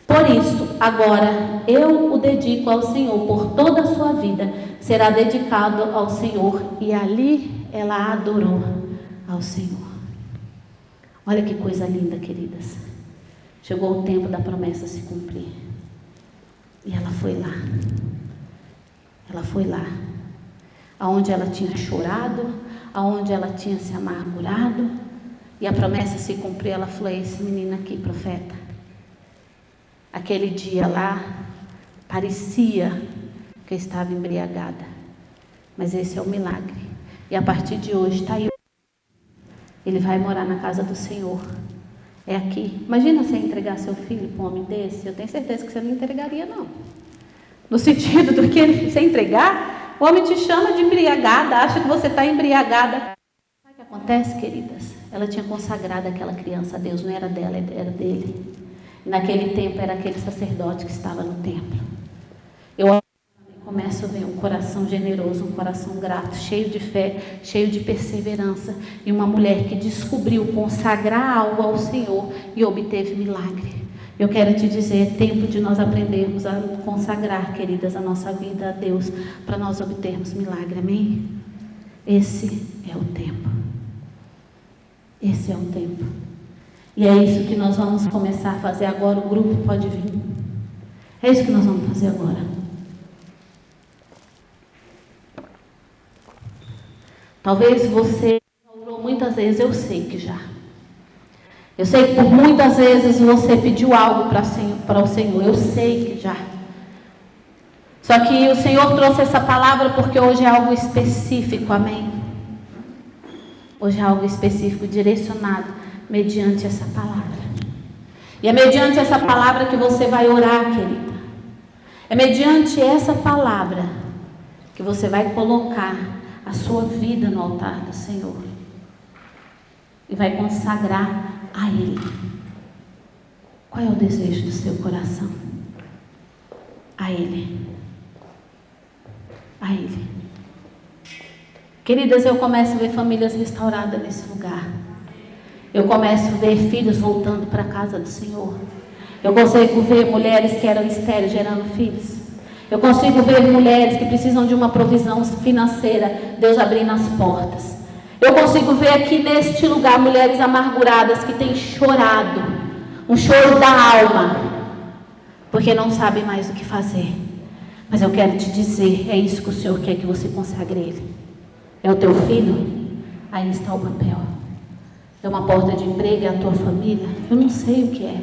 Por isso, agora eu o dedico ao Senhor por toda a sua vida. Será dedicado ao Senhor. E ali ela adorou ao Senhor. Olha que coisa linda, queridas. Chegou o tempo da promessa se cumprir. E ela foi lá. Ela foi lá. Aonde ela tinha chorado, aonde ela tinha se amargurado, e a promessa se cumpriu. Ela falou: esse menino aqui, profeta. Aquele dia lá, parecia que eu estava embriagada, mas esse é o milagre. E a partir de hoje está aí. Ele vai morar na casa do Senhor. É aqui. Imagina você entregar seu filho para um homem desse. Eu tenho certeza que você não entregaria, não. No sentido do que você entregar, o homem te chama de embriagada, acha que você está embriagada. Sabe o que acontece, queridas? Ela tinha consagrado aquela criança a Deus, não era dela, era dele. E naquele tempo era aquele sacerdote que estava no templo. Eu começo a ver um coração generoso, um coração grato, cheio de fé, cheio de perseverança. E uma mulher que descobriu consagrar algo ao Senhor e obteve milagre. Eu quero te dizer, é tempo de nós aprendermos a consagrar, queridas, a nossa vida a Deus, para nós obtermos milagre, amém? Esse é o tempo. Esse é o tempo. E é isso que nós vamos começar a fazer agora. O grupo pode vir. É isso que nós vamos fazer agora. Talvez você orou muitas vezes, eu sei que já. Eu sei que por muitas vezes você pediu algo para o Senhor, eu sei que já. Só que o Senhor trouxe essa palavra porque hoje é algo específico, amém? Hoje é algo específico, direcionado mediante essa palavra. E é mediante essa palavra que você vai orar, querida. É mediante essa palavra que você vai colocar a sua vida no altar do Senhor. E vai consagrar a Ele. Qual é o desejo do seu coração? A Ele. A Ele. Queridas, eu começo a ver famílias restauradas nesse lugar. Eu começo a ver filhos voltando para a casa do Senhor. Eu consigo ver mulheres que eram estéreis gerando filhos. Eu consigo ver mulheres que precisam de uma provisão financeira, Deus abrindo as portas. Eu consigo ver aqui neste lugar mulheres amarguradas que têm chorado, um choro da alma, porque não sabem mais o que fazer. Mas eu quero te dizer, é isso que o Senhor quer que você consagre Ele. É o teu filho? Aí está o papel. É uma porta de emprego, é a tua família? Eu não sei o que é.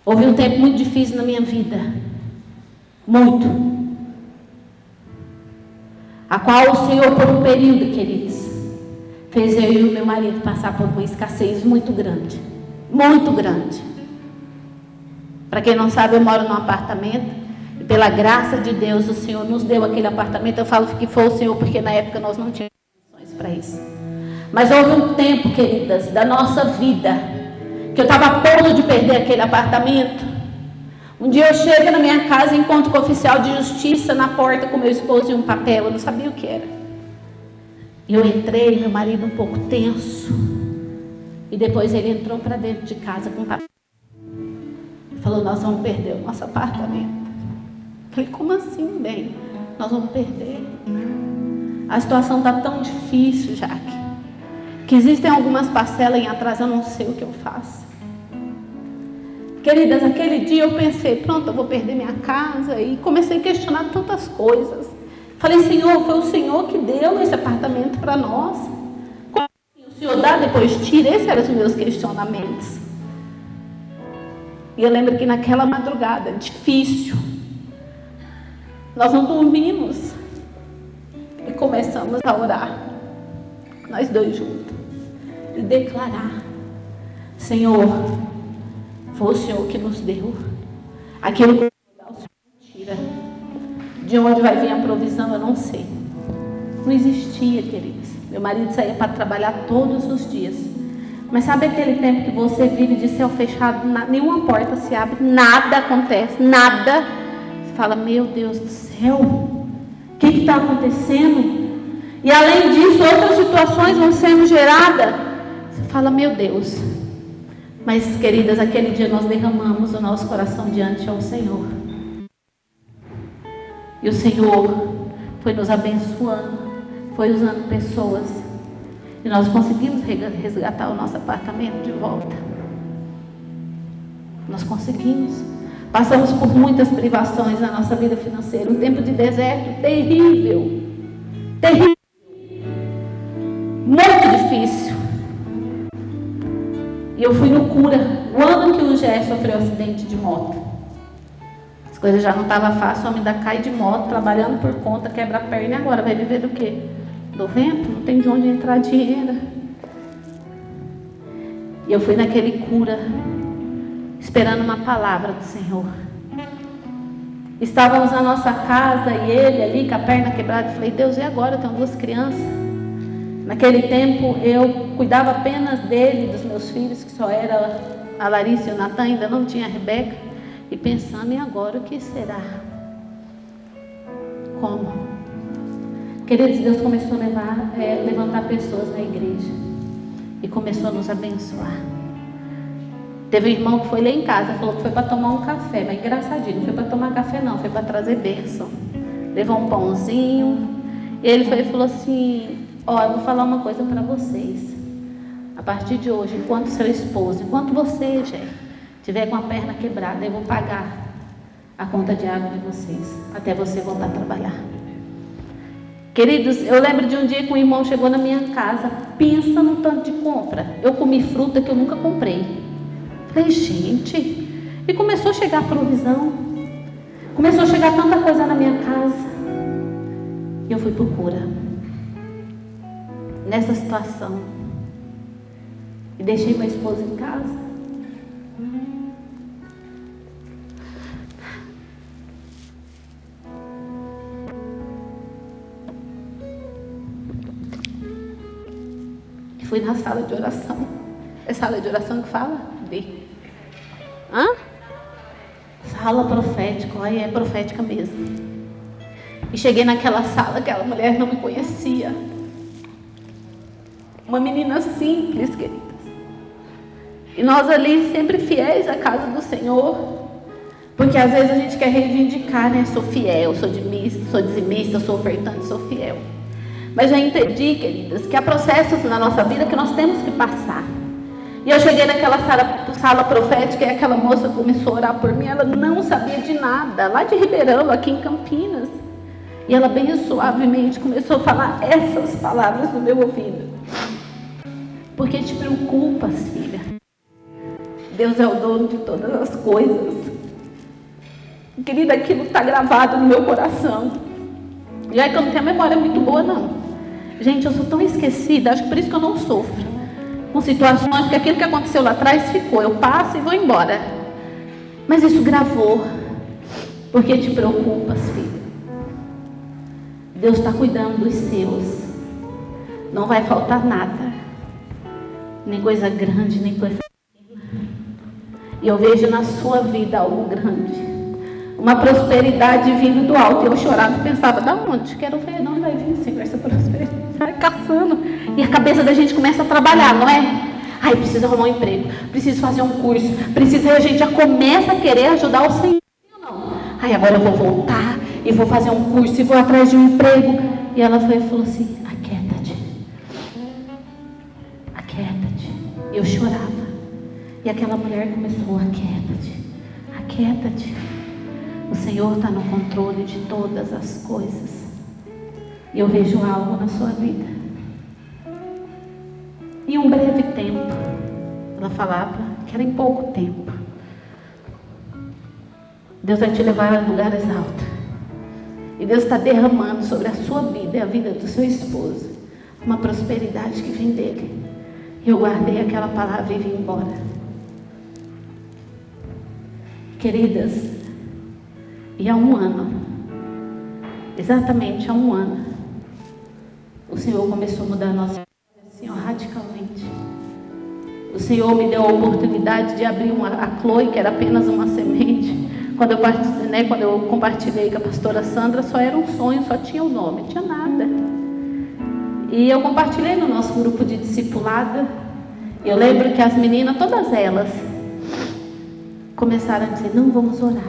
Houve um tempo muito difícil na minha vida. Muito. A qual o Senhor, por um período, queridos, fez eu e o meu marido passar por uma escassez muito grande. Muito grande. Para quem não sabe, eu moro num apartamento. E pela graça de Deus, o Senhor nos deu aquele apartamento. Eu falo que foi o Senhor, porque na época nós não tínhamos condições para isso. Mas houve um tempo, queridas, da nossa vida, que eu estava a ponto de perder aquele apartamento. Um dia eu chego na minha casa e encontro com o oficial de justiça na porta com meu esposo e um papel. Eu não sabia o que era. E eu entrei, meu marido um pouco tenso. E depois ele entrou para dentro de casa com papel. Falou: nós vamos perder o nosso apartamento. Falei: como assim, bem? Nós vamos perder. A situação está tão difícil, Jaque, que existem algumas parcelas em atraso, eu não sei o que eu faço. Queridas, aquele dia eu pensei: pronto, eu vou perder minha casa. E comecei a questionar tantas coisas. Falei: Senhor, foi o Senhor que deu esse apartamento para nós. Como assim? O Senhor dá, depois tira? Esses eram os meus questionamentos. E eu lembro que naquela madrugada difícil, nós não dormimos. E começamos a orar, nós dois juntos. E declarar: Senhor, foi o Senhor que nos deu. Aquilo que o Senhor tira. De onde vai vir a provisão, eu não sei. Não existia, queridos. Meu marido saía para trabalhar todos os dias. Mas sabe aquele tempo que você vive de céu fechado, nenhuma porta se abre, nada acontece, nada. Você fala: meu Deus do céu, o que está acontecendo? E além disso, outras situações vão sendo geradas. Você fala: meu Deus. Mas, queridas, aquele dia nós derramamos o nosso coração diante ao Senhor. E o Senhor foi nos abençoando, foi usando pessoas. E nós conseguimos resgatar o nosso apartamento de volta. Nós conseguimos. Passamos por muitas privações na nossa vida financeira. Um tempo de deserto terrível. Terrível. Muito difícil. E eu fui no cura. O ano que o Gé sofreu um acidente de moto. As coisas já não estavam fáceis. O homem ainda cai de moto, trabalhando por conta, quebra a perna. E agora vai viver do quê? Do vento? Não tem de onde entrar dinheiro. E eu fui naquele cura, esperando uma palavra do Senhor. Estávamos na nossa casa e ele ali com a perna quebrada. Eu falei, Deus, e agora? Eu tenho 2 crianças. Naquele tempo eu cuidava apenas dele, dos meus filhos, que só era a Larissa e o Natan, ainda não tinha a Rebeca. E pensando, e agora o que será? Como? Queridos, Deus começou a levantar pessoas na igreja. E começou a nos abençoar. Teve um irmão que foi lá em casa, falou que foi para tomar um café, mas engraçadinho, não foi para tomar café não, foi para trazer bênção. Levou um pãozinho, e ele foi e falou assim, eu vou falar uma coisa para vocês. A partir de hoje, enquanto seu esposo, enquanto você, Gé, tiver com a perna quebrada, eu vou pagar a conta de água de vocês, até você voltar a trabalhar. Queridos, eu lembro de um dia que um irmão chegou na minha casa, pensa num tanto de compra. Eu comi fruta que eu nunca comprei. Falei, gente, e começou a chegar provisão, começou a chegar tanta coisa na minha casa, e eu fui por cura, nessa situação, e deixei meu esposo em casa. E fui na sala de oração. É sala de oração que fala? Sala profética, olha, é profética mesmo. E cheguei naquela sala, aquela mulher não me conhecia. Uma menina simples, queridas. E nós ali sempre fiéis à casa do Senhor. Porque às vezes a gente quer reivindicar, né? Sou fiel, sou dizimista, sou ofertante, sou fiel. Mas já entendi, queridas, que há processos na nossa vida que nós temos que passar. E eu cheguei naquela sala profética e aquela moça começou a orar por mim. Ela não sabia de nada, lá de Ribeirão, aqui em Campinas. E ela bem suavemente começou a falar essas palavras no meu ouvido. Porque te preocupas, filha. Deus é o dono de todas as coisas. Querida, aquilo está gravado no meu coração. E aí que eu não tenho a memória muito boa, não. Gente, eu sou tão esquecida, acho que por isso que eu não sofro com situações, porque aquilo que aconteceu lá atrás ficou, eu passo e vou embora. Mas isso gravou, porque te preocupas, filho. Deus está cuidando dos seus. Não vai faltar nada, nem coisa grande, nem coisa pequena. E eu vejo na sua vida algo grande, uma prosperidade vindo do alto. Eu chorava e pensava, da onde? Quero ver, não vai vir, Senhor, essa prosperidade. Vai caçando. E a cabeça da gente começa a trabalhar, não é? Ai, preciso arrumar um emprego, preciso fazer um curso, a gente já começa a querer ajudar o Senhor. Não. Ai, agora eu vou voltar e vou fazer um curso e vou atrás de um emprego. E ela foi e falou assim, aquieta-te. Aquieta-te. Eu chorava. E aquela mulher começou, aquieta-te. Aquieta-te. O Senhor está no controle de todas as coisas. E eu vejo algo na sua vida. Em um breve tempo, ela falava que era em pouco tempo. Deus vai te levar a lugares altos. E Deus está derramando sobre a sua vida e a vida do seu esposo uma prosperidade que vem dele. E eu guardei aquela palavra e vim embora. Queridas, e há um ano, exatamente há um ano, o Senhor começou a mudar a nossa vida, Senhor, radicalmente. O Senhor me deu a oportunidade de abrir a Chloe, que era apenas uma semente. Quando eu compartilhei com a pastora Sandra, só era um sonho, só tinha o nome, não tinha nada. E eu compartilhei no nosso grupo de discipulado. E eu lembro que as meninas, todas elas, começaram a dizer, não, vamos orar.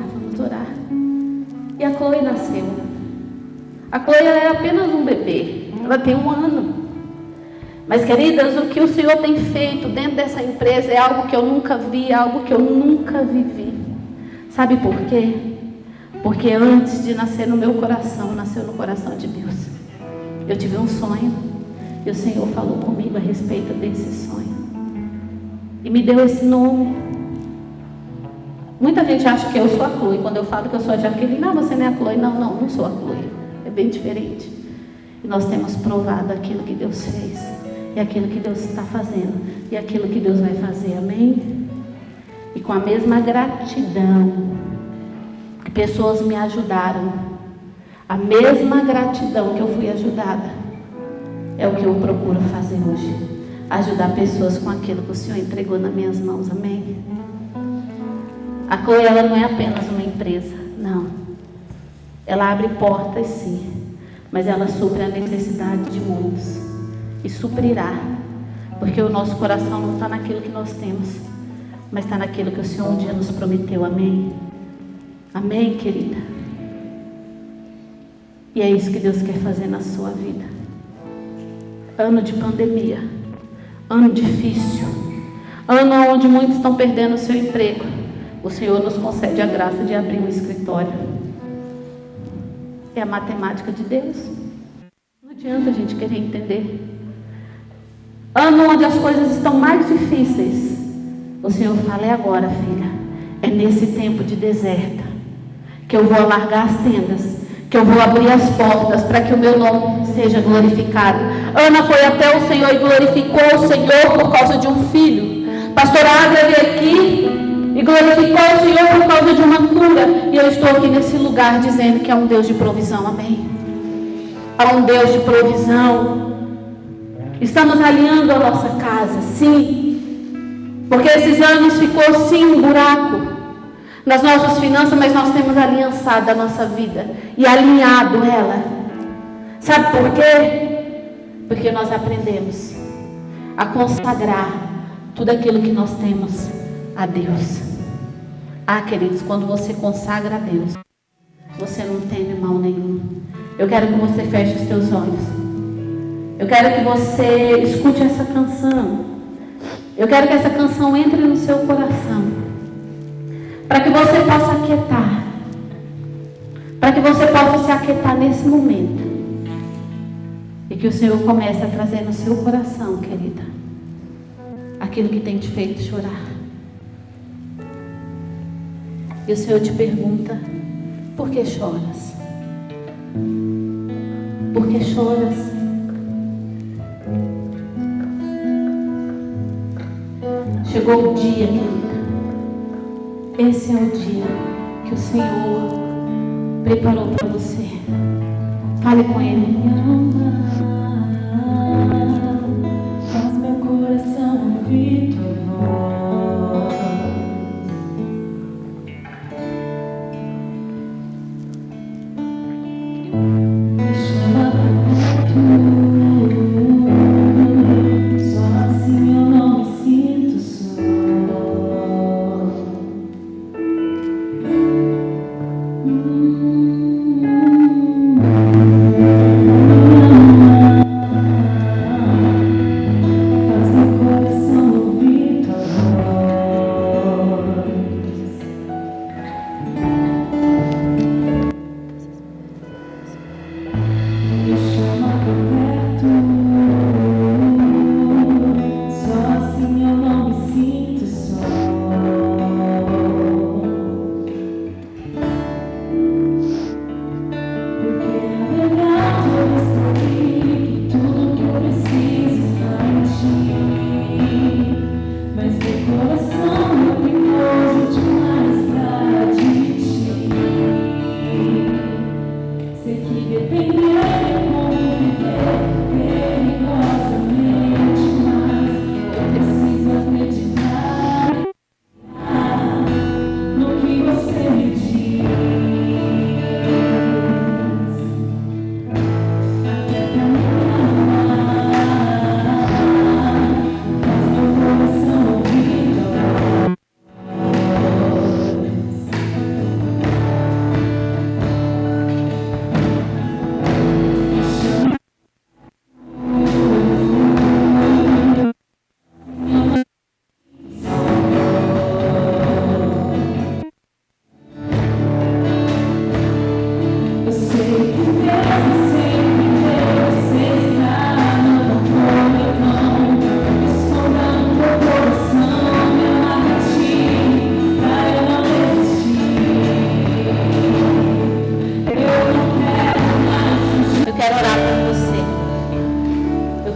E a Chloe nasceu. A Chloe era apenas um bebê, ela tem 1 ano. Mas, queridas, o que o Senhor tem feito dentro dessa empresa é algo que eu nunca vi, algo que eu nunca vivi. Sabe por quê? Porque antes de nascer no meu coração, nasceu no coração de Deus. Eu tive um sonho e o Senhor falou comigo a respeito desse sonho e me deu esse nome. Muita gente acha que eu sou a Chloe. Quando eu falo que eu sou a Jaqueline, não, você não é a Chloe. Não sou a Chloe. É bem diferente. E nós temos provado aquilo que Deus fez, e aquilo que Deus está fazendo, e aquilo que Deus vai fazer, amém? E com a mesma gratidão que pessoas me ajudaram, a mesma gratidão que eu fui ajudada, é o que eu procuro fazer hoje. Ajudar pessoas com aquilo que o Senhor entregou nas minhas mãos, amém? A Chloe, ela não é apenas uma empresa, não. Ela abre portas, sim, mas ela supre a necessidade de muitos. E suprirá, porque o nosso coração não está naquilo que nós temos, mas está naquilo que o Senhor um dia nos prometeu, amém? Amém, querida? E é isso que Deus quer fazer na sua vida. Ano de pandemia, ano difícil, ano onde muitos estão perdendo o seu emprego. O Senhor nos concede a graça de abrir um escritório. É a matemática de Deus. Não adianta a gente querer entender. Ano onde as coisas estão mais difíceis. O Senhor fala, é agora, filha. É nesse tempo de deserto que eu vou alargar as tendas, que eu vou abrir as portas para que o meu nome seja glorificado. Ana foi até o Senhor e glorificou o Senhor por causa de um filho. Pastora Águia veio aqui e glorificou o Senhor por causa de uma cura. E eu estou aqui nesse lugar dizendo que há um Deus de provisão, amém? Há um Deus de provisão. Estamos alinhando a nossa casa, sim. Porque esses anos ficou sim um buraco nas nossas finanças, mas nós temos aliançado a nossa vida e alinhado ela. Sabe por quê? Porque nós aprendemos a consagrar tudo aquilo que nós temos a Deus. Queridos, quando você consagra a Deus, você não teme mal nenhum. Eu quero que você feche os teus olhos. Eu quero que você escute essa canção. Eu quero que essa canção entre no seu coração, para que você possa aquietar, para que você possa se aquietar nesse momento, e que o Senhor comece a trazer no seu coração, querida, aquilo que tem te feito chorar. E o Senhor te pergunta, por que choras? Por que choras? Chegou o dia, querida. Esse é o dia que o Senhor preparou para você. Fale com Ele. Faz meu coração ouvir tua voz. Me chama pra perto. Só assim eu não me sinto só.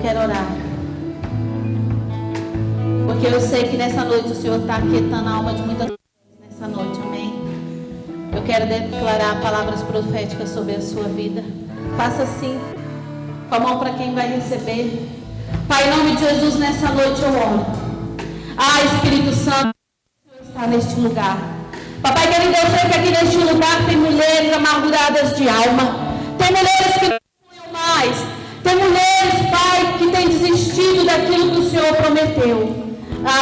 quero orar. Porque eu sei que nessa noite o Senhor está aquietando a alma de muitas pessoas nessa noite, amém? Eu quero declarar palavras proféticas sobre a sua vida. Faça assim, com a mão para quem vai receber. Pai, em nome de Jesus, nessa noite eu oro. Espírito Santo, o Senhor está neste lugar. Papai querido, eu sei que aqui neste lugar tem mulheres amarguradas de alma. Tem mulheres que não sonham mais. Tem mulheres, Pai, que têm desistido daquilo que o Senhor prometeu.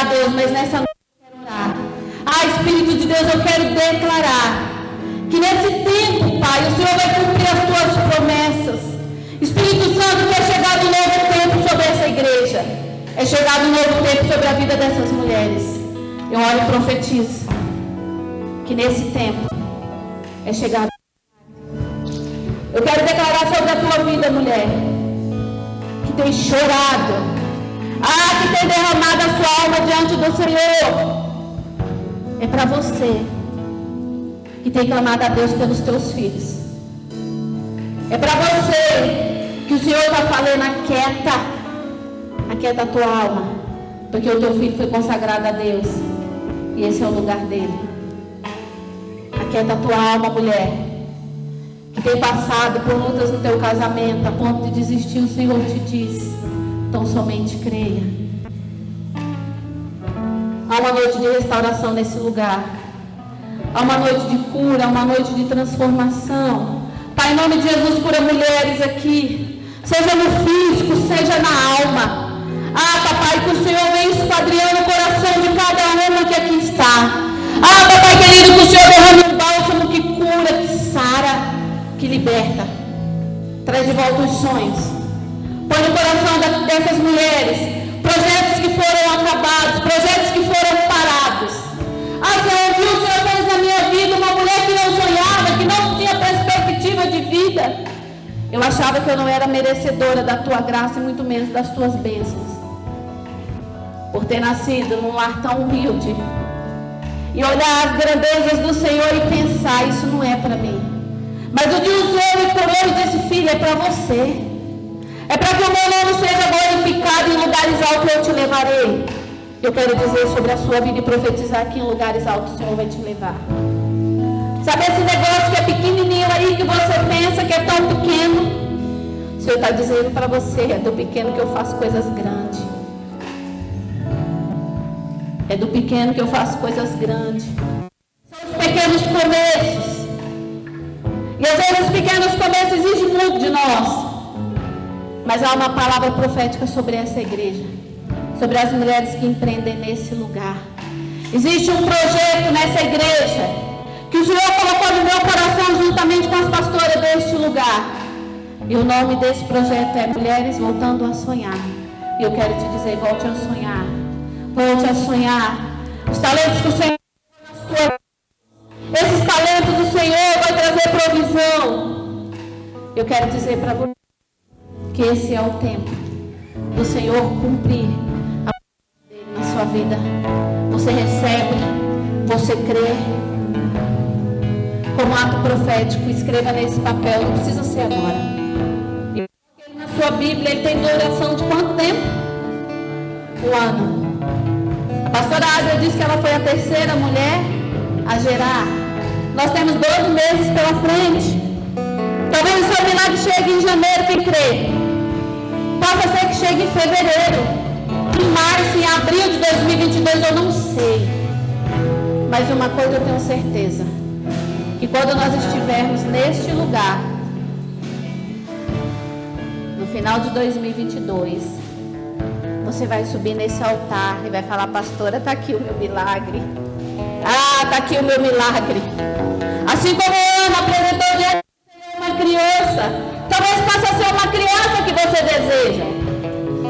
Deus, mas nessa noite eu quero orar. Espírito de Deus, eu quero declarar que nesse tempo, Pai, o Senhor vai cumprir as tuas promessas. Espírito Santo, que é chegado um novo tempo sobre essa igreja. É chegado um novo tempo sobre a vida dessas mulheres. Eu oro e profetizo que nesse tempo é chegado. Eu quero declarar sobre a tua vida, mulher, que tem chorado, que tem derramado a sua alma diante do Senhor. É para você que tem clamado a Deus pelos teus filhos. É para você que o Senhor está falando: aquieta a tua alma, porque o teu filho foi consagrado a Deus e esse é o lugar dele. Aquieta a tua alma, mulher, que tem passado por lutas no teu casamento a ponto de desistir. O Senhor te diz: então somente creia. Há uma noite de restauração nesse lugar. Há uma noite de cura, há uma noite de transformação. Pai, em nome de Jesus, cura mulheres aqui, seja no físico, seja na alma. Papai, que o Senhor venha esquadrinhando o coração de cada uma que aqui está. Papai querido, que o Senhor derrame um bálsamo que cura, que sara, que liberta. Traz de volta os sonhos. Põe no coração dessas mulheres projetos que foram acabados, projetos que foram parados. Senhor, viu, o Senhor fez na minha vida uma mulher que não sonhava, que não tinha perspectiva de vida. Eu achava que eu não era merecedora da tua graça e muito menos das tuas bênçãos, por ter nascido num lar tão humilde e olhar as grandezas do Senhor e pensar: isso não é para mim. Mas o Deus me curou e disse: filha, é para você. É para que o meu nome seja glorificado, em lugares altos eu te levarei. Eu quero dizer sobre a sua vida e profetizar que em lugares altos o Senhor vai te levar. Sabe esse negócio que é pequenininho aí, que você pensa que é tão pequeno? O Senhor está dizendo para você: é do pequeno que eu faço coisas grandes. É do pequeno que eu faço coisas grandes. São os pequenos começos. E às vezes os pequenos começos exigem muito de nós. Mas há uma palavra profética sobre essa igreja, sobre as mulheres que empreendem nesse lugar. Existe um projeto nessa igreja que o Senhor colocou no meu coração juntamente com as pastoras deste lugar. E o nome desse projeto é Mulheres Voltando a Sonhar. E eu quero te dizer: volte a sonhar. Volte a sonhar. Os talentos que o Senhor tem nas tuas mãos, esses talentos o Senhor vai trazer provisão. Eu quero dizer para você que esse é o tempo do Senhor cumprir a palavra dele na sua vida. Você recebe, você crê. Como ato profético, escreva nesse papel. Não precisa ser agora. E na sua Bíblia, ele tem duração de quanto tempo? 1 ano. A pastora Adria disse que ela foi a terceira mulher a gerar. Nós temos 12 meses pela frente. Talvez o seu milagre chegue em janeiro, quem crê? Possa ser que chegue em fevereiro, em março, em abril de 2022, eu não sei. Mas uma coisa eu tenho certeza: que quando nós estivermos neste lugar, no final de 2022, você vai subir nesse altar e vai falar: pastora, está aqui o meu milagre. Está aqui o meu milagre. Assim como Ana apresentou diante do Senhor uma criança. Talvez possa ser uma criança que você deseja.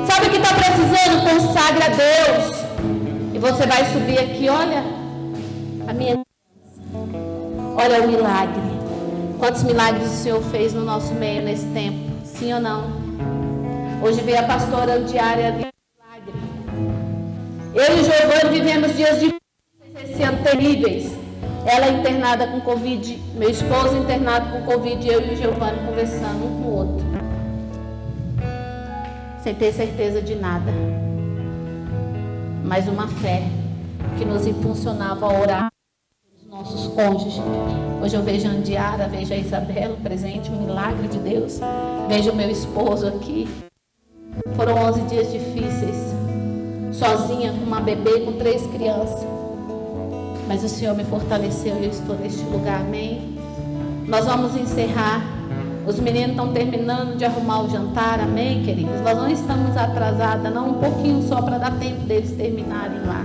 Sabe o que está precisando? Consagre a Deus. E você vai subir aqui: olha a minha criança. Olha o milagre. Quantos milagres o Senhor fez no nosso meio nesse tempo? Sim ou não? Hoje veio a pastora diária de milagre. Eu e o Giovanni vivemos dias difíceis esse ano, terríveis. Ela internada com Covid, meu esposo internado com Covid, eu e o Giovanni conversando um com o outro. sem ter certeza de nada, mas uma fé que nos impulsionava a orar pelos nossos cônjuges. Hoje eu vejo a Andiara, vejo a Isabela presente, um milagre de Deus. Vejo o meu esposo aqui. Foram 11 dias difíceis, sozinha com uma bebê, com 3 crianças. Mas o Senhor me fortaleceu e eu estou neste lugar, amém? Nós vamos encerrar. Os meninos estão terminando de arrumar o jantar, amém, queridos? Nós não estamos atrasadas, não, um pouquinho só para dar tempo deles terminarem lá,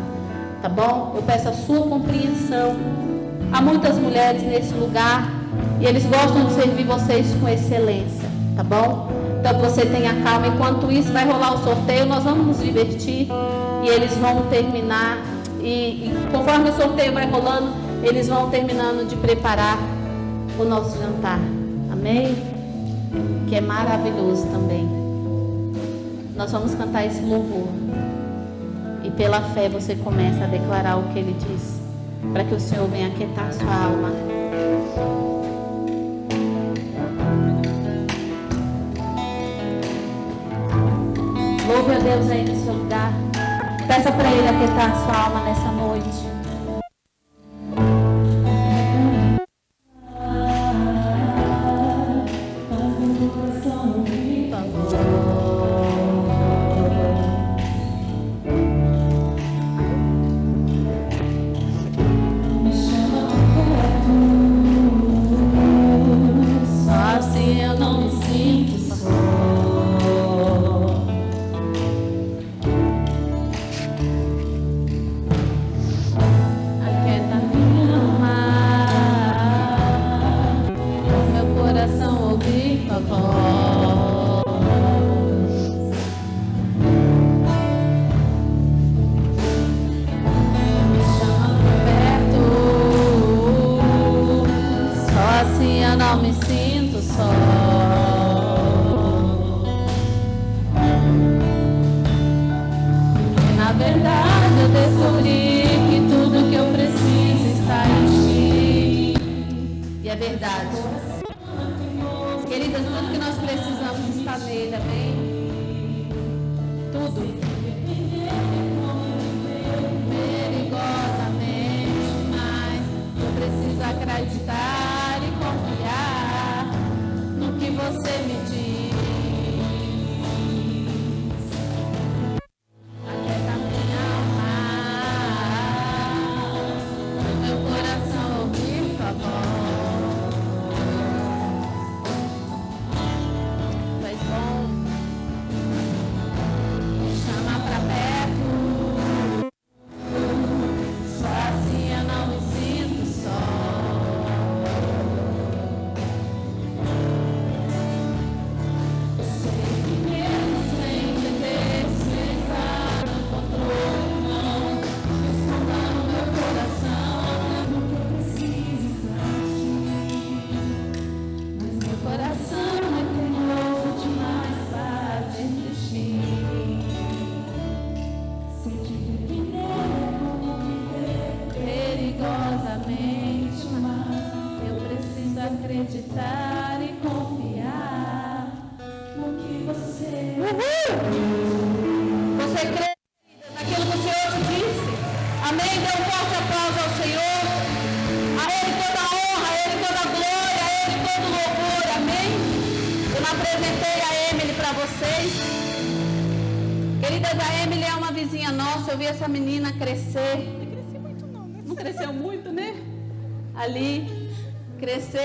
tá bom? Eu peço a sua compreensão. Há muitas mulheres nesse lugar e eles gostam de servir vocês com excelência, tá bom? Então que você tenha calma. Enquanto isso vai rolar o sorteio, nós vamos nos divertir e eles vão terminar. E conforme o sorteio vai rolando, eles vão terminando de preparar o nosso jantar, amém? Que é maravilhoso também. Nós vamos cantar esse louvor e pela fé você começa a declarar o que ele diz, para que o Senhor venha aquietar sua alma. Louve a Deus aí no seu lugar. Peça para Ele aquietar a sua alma nessa noite.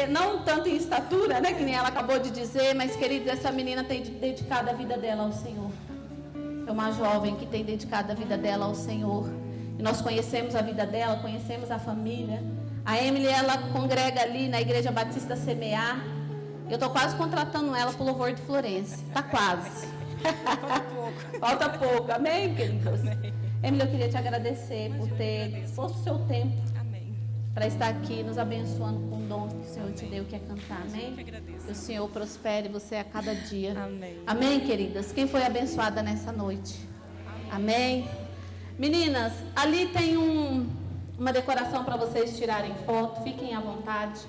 Não tanto em estatura, né, que nem ela acabou de dizer, mas, queridos, essa menina tem dedicado a vida dela ao Senhor. É uma jovem que tem dedicado a vida dela ao Senhor. E nós conhecemos a vida dela, conhecemos a família. A Emily, ela congrega ali na Igreja Batista Semear. Eu estou quase contratando ela para o Louvor de Florença. Está quase. Falta pouco. Falta pouco. Amém, queridos? Amém. Emily, eu queria te agradecer por ter disposto o seu tempo para estar aqui nos abençoando com o dom que o Senhor te deu, que é cantar, amém? Que o Senhor prospere você a cada dia. Amém. Amém, queridas? Quem foi abençoada nessa noite? Amém? Meninas, ali tem uma decoração para vocês tirarem foto, fiquem à vontade,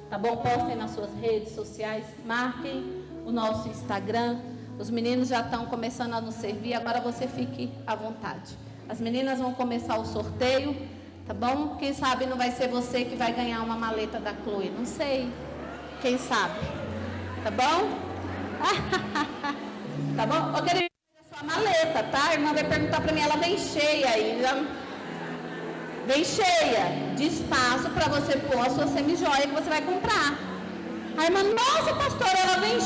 tá bom? Postem nas suas redes sociais, marquem o nosso Instagram. Os meninos já estão começando a nos servir, agora você fique à vontade. As meninas vão começar o sorteio, tá bom? Quem sabe não vai ser você que vai ganhar uma maleta da Chloe, não sei. Quem sabe? Tá bom? Tá bom? Ô, querida, é sua maleta, tá? A irmã vai perguntar pra mim, ela vem cheia ainda. Vem cheia de espaço para você pôr a sua semijoia que você vai comprar. A irmã, nossa pastora, ela vem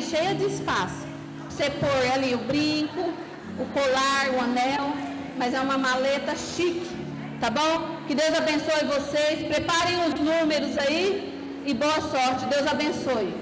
cheia de espaço. Você pôr ali o brinco, o colar, o anel, mas é uma maleta chique, tá bom? Que Deus abençoe vocês, preparem os números aí e boa sorte, Deus abençoe.